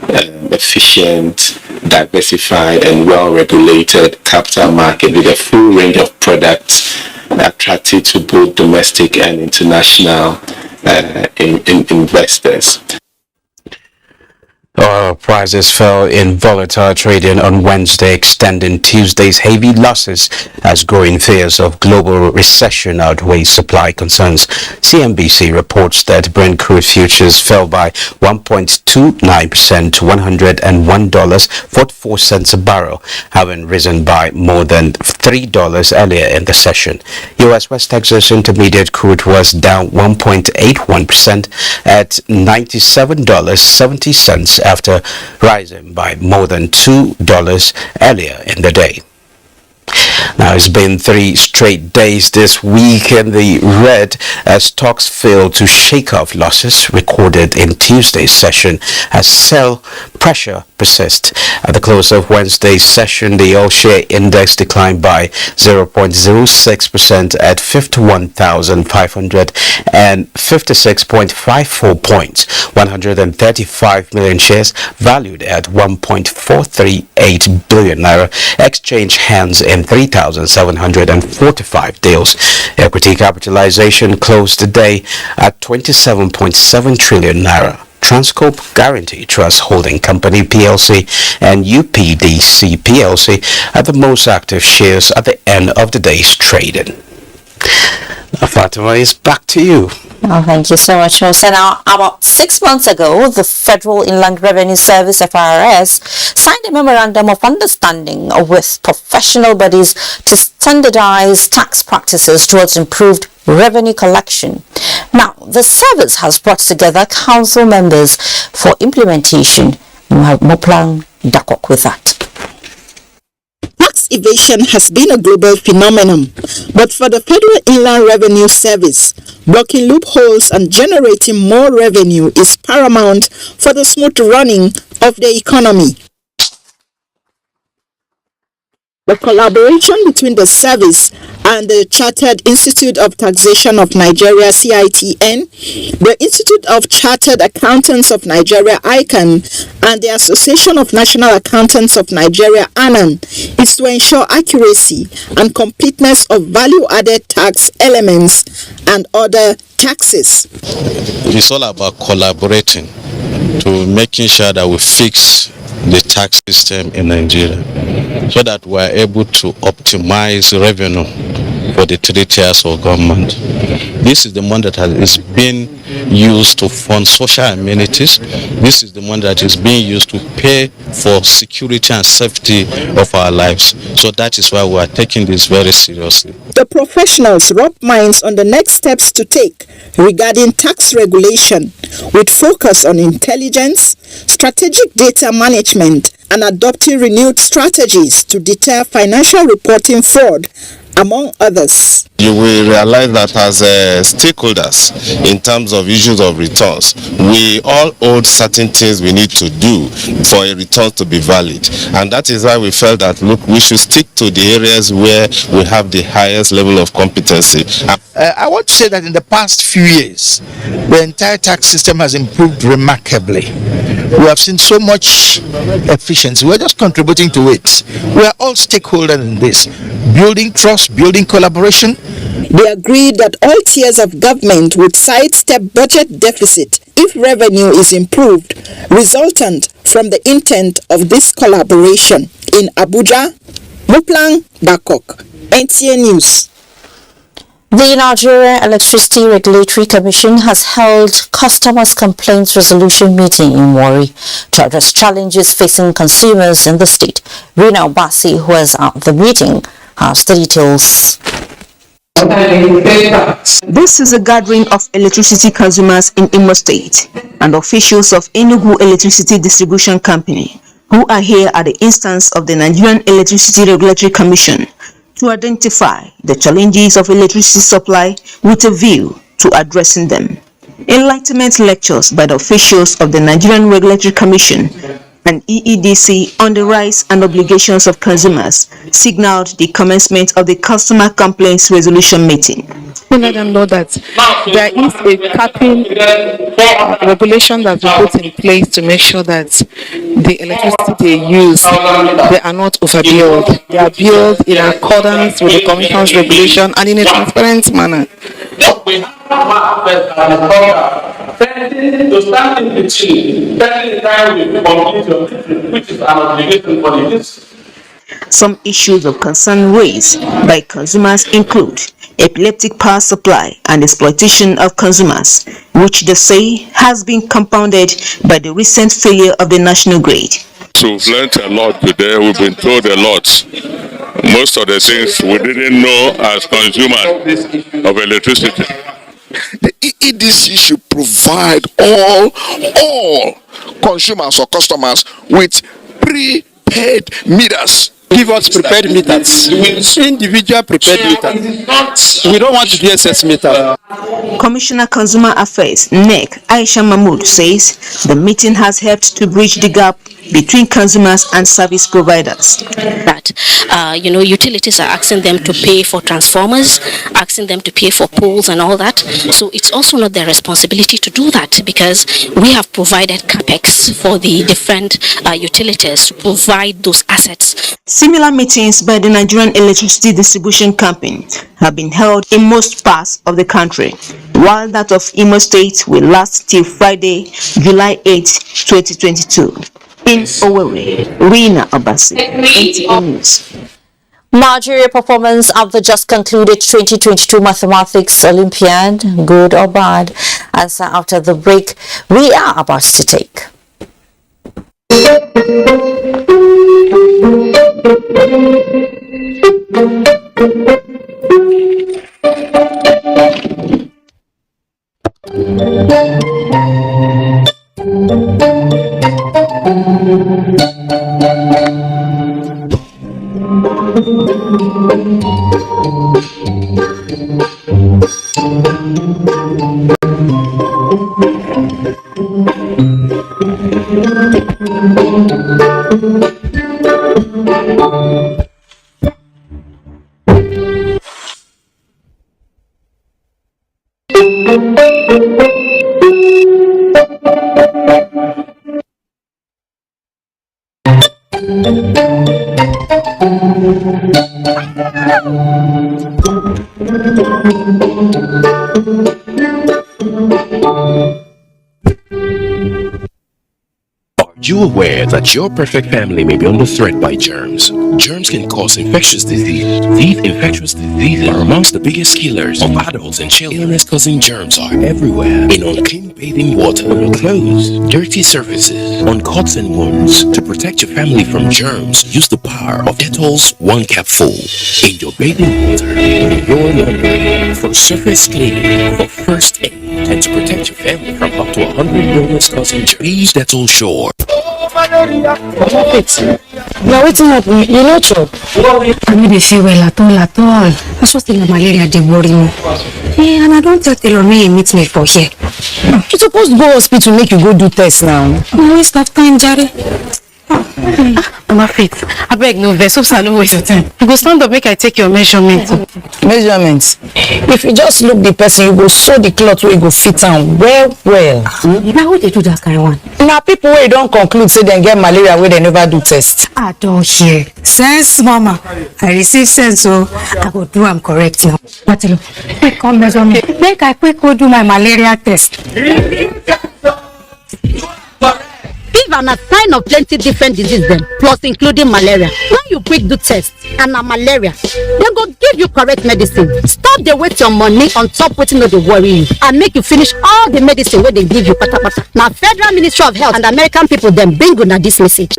[SPEAKER 18] efficient, diversified and well-regulated capital market with a full range of products attractive to both domestic and international investors.
[SPEAKER 16] Oil prices fell in volatile trading on Wednesday, extending Tuesday's heavy losses as growing fears of global recession outweigh supply concerns. CNBC reports that Brent crude futures fell by 1.29% to $101.44 a barrel, having risen by more than $3 earlier in the session. U.S. West Texas Intermediate crude was down 1.81% at $97.70 after rising by more than $2 earlier in the day. Now, it's been 3 straight days this week in the red as stocks failed to shake off losses recorded in Tuesday's session as sell pressure persists. At the close of Wednesday's session, the all-share index declined by 0.06% at 51,556.54 points. 135 million shares valued at 1.438 billion naira exchange hands in 3,745 deals. Equity capitalization closed the day at 27.7 trillion naira. Transcorp Guarantee Trust Holding Company PLC and UPDC PLC are the most active shares at the end of the day's trading. Now, Fatima, is back to you.
[SPEAKER 1] Oh, thank you so much, Jose. Now, about 6 months ago, the Federal Inland Revenue Service, FIRS, signed a memorandum of understanding with professional bodies to standardize tax practices towards improved revenue collection. Now, the service has brought together council members for implementation. We have Moplang Dakok with that.
[SPEAKER 19] Tax evasion has been a global phenomenon, but for the Federal Inland Revenue Service, blocking loopholes and generating more revenue is paramount for the smooth running of the economy. The collaboration between the service and the Chartered Institute of Taxation of Nigeria (CITN), the Institute of Chartered Accountants of Nigeria (ICAN), and the Association of National Accountants of Nigeria (ANAN) is to ensure accuracy and completeness of value-added tax elements and other taxes.
[SPEAKER 5] It's all about collaborating to making sure that we fix the tax system in Nigeria so that we are able to optimize revenue for the 3 tiers of government. This is the money that is being used to fund social amenities. This is the money that is being used to pay for security and safety of our lives. So that is why we are taking this very seriously.
[SPEAKER 19] The professionals rub minds on the next steps to take regarding tax regulation, with focus on intelligence, strategic data management, and adopting renewed strategies to deter financial reporting fraud, among others.
[SPEAKER 7] You will realize that as stakeholders in terms of issues of returns, we all owe certain things we need to do for a return to be valid. And that is why we felt that, look, we should stick to the areas where we have the highest level of competency.
[SPEAKER 9] I want to say that in the past few years, the entire tax system has improved remarkably. We have seen so much efficiency. We're just contributing to it. We are all stakeholders in this. Building trust, building collaboration.
[SPEAKER 19] They agreed that all tiers of government would sidestep budget deficit if revenue is improved, resultant from the intent of this collaboration. In Abuja, Muplang Bakok, NTA News.
[SPEAKER 1] The Nigerian Electricity Regulatory Commission has held Customers' Complaints Resolution meeting in Warri to address challenges facing consumers in the state. Rina Obasi, who was at the meeting, has the details.
[SPEAKER 20] This is a gathering of electricity consumers in Imo State and officials of Enugu Electricity Distribution Company, who are here at the instance of the Nigerian Electricity Regulatory Commission to identify the challenges of electricity supply with a view to addressing them. Enlightenment lectures by the officials of the Nigerian Regulatory Commission and EEDC on the rights and obligations of consumers signaled the commencement of the Customer Complaints Resolution meeting.
[SPEAKER 21] We let them know that there is a capping regulation that we put in place to make sure that the electricity they use, they are not overbilled. They are billed in accordance with the Commission's regulation and in a transparent manner.
[SPEAKER 22] To stand in between, spending time with complete, which is an obligation for the.
[SPEAKER 20] Some issues of concern raised by consumers include epileptic power supply and exploitation of consumers, which they say has been compounded by the recent failure of the national grid.
[SPEAKER 3] So we've learned a lot today, we've been told a lot. Most of the things we didn't know as consumers of electricity.
[SPEAKER 24] The EEDC should provide all consumers or customers with prepaid meters.
[SPEAKER 26] Give us prepaid meters, individual prepaid meters. We don't want to do SS meter.
[SPEAKER 20] Commissioner Consumer Affairs, NEC, Aisha Mahmood, says the meeting has helped to bridge the gap between consumers and service providers.
[SPEAKER 11] That utilities are asking them to pay for transformers, asking them to pay for poles and all that. So it's also not their responsibility to do that, because we have provided capex for the different utilities to provide those assets.
[SPEAKER 20] Similar meetings by the Nigerian Electricity Distribution Company have been held in most parts of the country, while that of Imo State will last till Friday, July 8, 2022. In Owerri, Rina Obasi, NTA News.
[SPEAKER 1] Nigeria performance at the just concluded 2022 Mathematics Olympiad, good or bad? Answer after the break we are about to take.
[SPEAKER 4] Are you aware that your perfect family may be under threat by germs? Germs can cause infectious disease. These infectious diseases are amongst the biggest killers of adults and children. Illness-causing germs are everywhere. In unclean bathing water, on clothes, dirty surfaces, on cuts and wounds. To protect your family from germs, use the power of Dettol's 1 capsule in your bathing water, in your laundry, for surface cleaning, for first aid, and to protect your family from up to 100 illness-causing germs. Be Dettol sure.
[SPEAKER 6] Now waiting up, you know, chop. I mean, they feel well at all. I just think the malaria they worry me. Yeah, and I don't tell Taylor me meet me for here. You supposed to go hospital make you go do test now. No waste of time, Jerry. Mama Faith, I beg no vex, so I don't waste your time. You go stand up, make I take your measurement. Measurements? If you just look the person, you go sew the cloth where you go fit on well. Now who they do that kind of one? Now people where don't conclude say they get malaria where they never do test. I don't hear. Sense, Mama. I receive sense, so I go do am correct now. Matilo, quick come measure me. Make I quick go do my malaria test.
[SPEAKER 10] Give an a sign of plenty different diseases then, plus including malaria. When you quick do test and a malaria, they go give you correct medicine. Stop the waste your money on top waiting no dey worry you and make you finish all the medicine where they give you pata. Now Federal Ministry of Health and American people them bring una this message.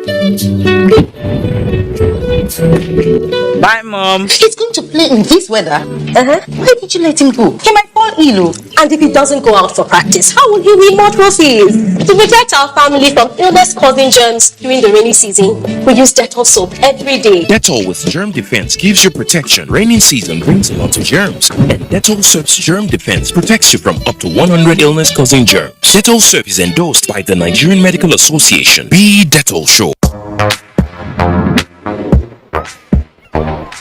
[SPEAKER 12] Bye, Mom.
[SPEAKER 13] He's going to play in this weather. Why did you let him go? He might fall ill.
[SPEAKER 11] And if he doesn't go out for practice, how will he win more trophies? To protect our family from illness-causing germs during the rainy season, we use Dettol soap every day.
[SPEAKER 4] Dettol with germ defense gives you protection. Rainy season brings a lot of germs, and Dettol soap's germ defense protects you from up to 100 illness-causing germs. Dettol soap is endorsed by the Nigerian Medical Association. Be Dettol sure.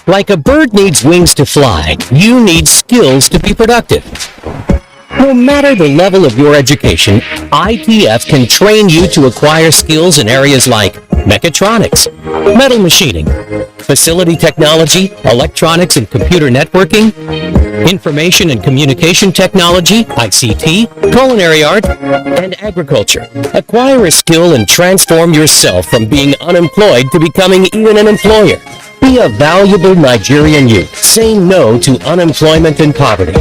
[SPEAKER 14] Like a bird needs wings to fly, you need skills to be productive. No matter the level of your education, ITF can train you to acquire skills in areas like mechatronics, metal machining, facility technology, electronics and computer networking, information and communication technology, ICT, culinary art, and agriculture. Acquire a skill and transform yourself from being unemployed to becoming even an employer. Be a valuable Nigerian youth. Say no to unemployment and poverty.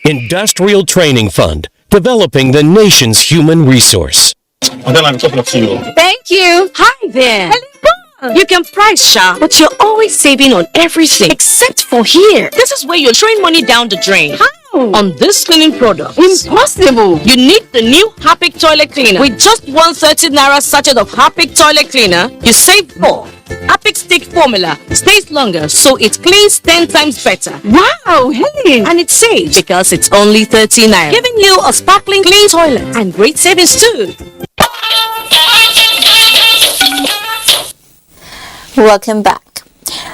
[SPEAKER 14] Industrial Training Fund, developing the nation's human resource.
[SPEAKER 23] And then I'm talking to you.
[SPEAKER 27] Thank you. Hi there. Hello. You can price shop, but you're always saving on everything except for here. This is where you're throwing money down the drain. How? On this cleaning product. Impossible. You need the new Harpic toilet cleaner. With just 130 naira sachet of Harpic toilet cleaner, you save more. Harpic stick formula stays longer, so it cleans 10 times better. Wow, Helen! And it's safe because it's only 30 naira, giving you a sparkling clean toilet and great savings too.
[SPEAKER 1] Welcome back.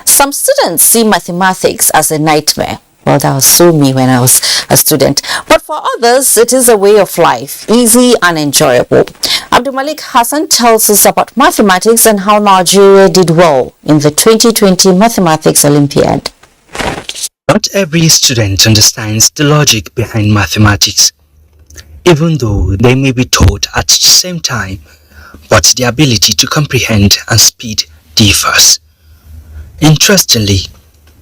[SPEAKER 1] Some students see mathematics as a nightmare. Well, that was so me when I was a student. But for others, it is a way of life, easy and enjoyable. Abdul Malik Hassan tells us about mathematics and how Nigeria did well in the 2020 Mathematics Olympiad.
[SPEAKER 28] Not every student understands the logic behind mathematics, even though they may be taught at the same time, but the ability to comprehend and speed differs. Interestingly,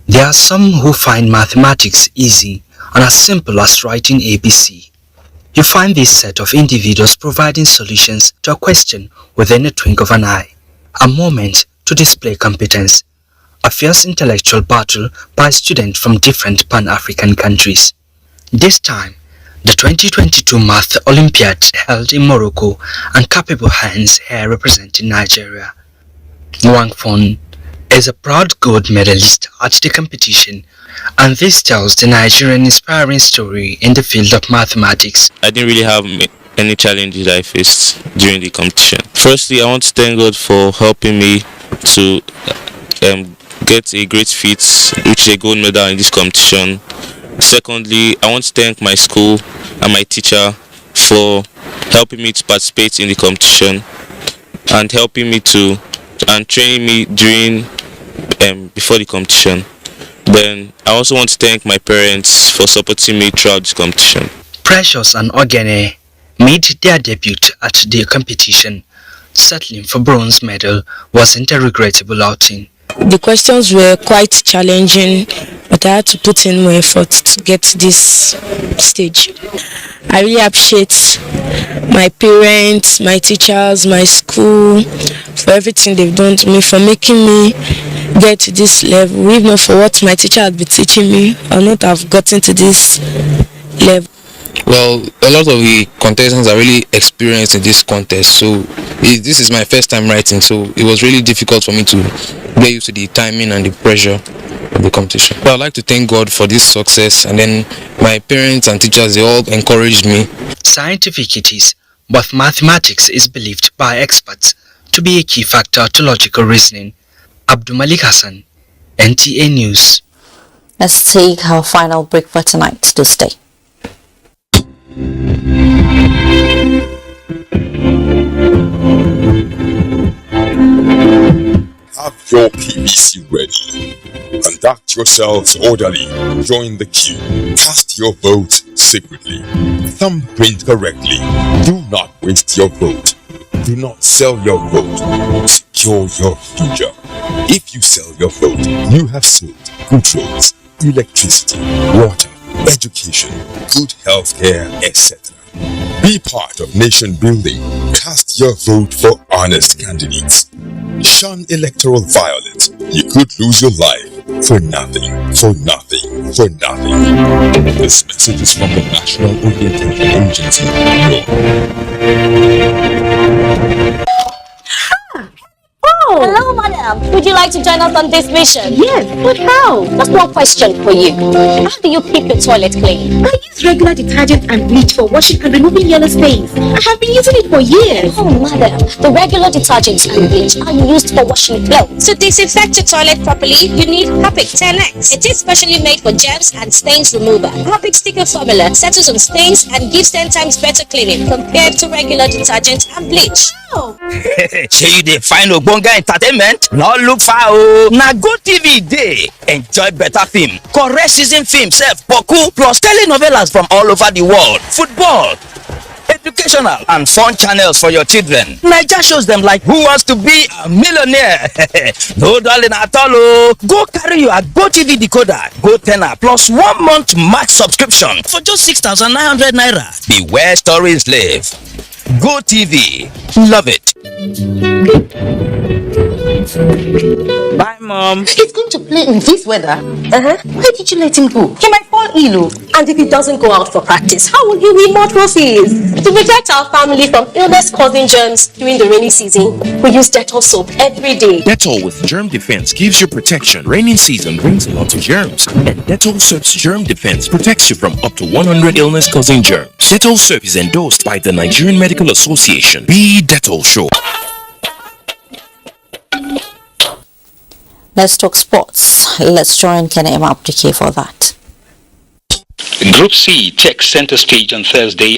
[SPEAKER 28] there are some who find mathematics easy and as simple as writing ABC. You find this set of individuals providing solutions to a question within a twinkle of an eye, a moment to display competence, a fierce intellectual battle by students from different Pan-African countries. This time, the 2022 Math Olympiad held in Morocco and capable hands here representing Nigeria. Wang Fon is a proud gold medalist at the competition, and this tells the Nigerian inspiring story in the field of mathematics.
[SPEAKER 3] I didn't really have any challenges I faced during the competition. Firstly, I want to thank God for helping me to get a great feat, which is a gold medal in this competition. Secondly, I want to thank my school and my teacher for helping me to participate in the competition and helping me to and training me during before the competition. Then I also want to thank my parents for supporting me throughout this competition.
[SPEAKER 28] Precious and Ogene made their debut at the competition. Settling for bronze medal wasn't a regrettable outing.
[SPEAKER 2] The questions were quite challenging, but I had to put in more effort to get to this stage. I really appreciate my parents, my teachers, my school for everything they've done to me, for making me get to this level. If not for what my teacher had been teaching me, I would not have gotten to this level.
[SPEAKER 5] Well, a lot of the contestants are really experienced in this contest, so this is my first time writing, so it was really difficult for me to get used to the timing and the pressure of the competition. But I'd like to thank God for this success, and then my parents and teachers, they all encouraged me.
[SPEAKER 28] Scientific it is, but mathematics is believed by experts to be a key factor to logical reasoning. Abdul Malik Hassan, NTA News.
[SPEAKER 1] Let's take our final break for tonight. To stay.
[SPEAKER 8] Have your PVC ready. Conduct yourselves orderly. Join the queue. Cast your vote secretly. Thumbprint correctly. Do not waste your vote. Do not sell your vote. Secure your future. If you sell your vote, you have sold good roads, electricity, water, education, good healthcare, etc. Be part of nation building. Cast your vote for honest candidates. Shun electoral violence. You could lose your life for nothing, for nothing, for nothing. This message is from the National Orientation Agency.
[SPEAKER 11] Oh, hello, madam. Would you like to join us on this mission? Yes, but how? Just one question for you. How do you keep your toilet clean?
[SPEAKER 15] I use regular detergent and bleach for washing and removing yellow stains. I have been using it for years.
[SPEAKER 11] Oh, madam, the regular detergents and bleach are used for washing clothes. To disinfect your toilet properly, you need Harpic 10X. It is specially made for germs and stains remover. Harpic sticker formula settles on stains and gives 10 times better cleaning compared to regular detergent and bleach.
[SPEAKER 15] Oh.
[SPEAKER 16] Shey you dey find ogbonge entertainment? No look far o. Na GoTV dey. Enjoy better film, correct season film sef boku plus telenovelas from all over the world, football, educational and fun channels for your children. Naija shows them like Who Wants to Be a Millionaire? No darling at all o. Go carry your GoTV decoder, Go Tenor plus 1 month max subscription for just 6,900 naira. Beware stories live. GoTV, love it.
[SPEAKER 12] Bye, Mom.
[SPEAKER 13] He's going to play in this weather. Why did you let him go? He might fall ill.
[SPEAKER 10] And if he doesn't go out for practice, how will he win more trophies? To protect our family from illness-causing germs during the rainy season, we use Dettol soap every day.
[SPEAKER 4] Dettol with germ defense gives you protection. Rainy season brings a lot of germs, and Dettol soap's germ defense protects you from up to 100 illness-causing germs. Dettol soap is endorsed by the Nigerian Medical Association. Be Dettol sure.
[SPEAKER 1] Let's talk sports. Let's join Kenema Abdike for that.
[SPEAKER 17] Group C takes center stage on Thursday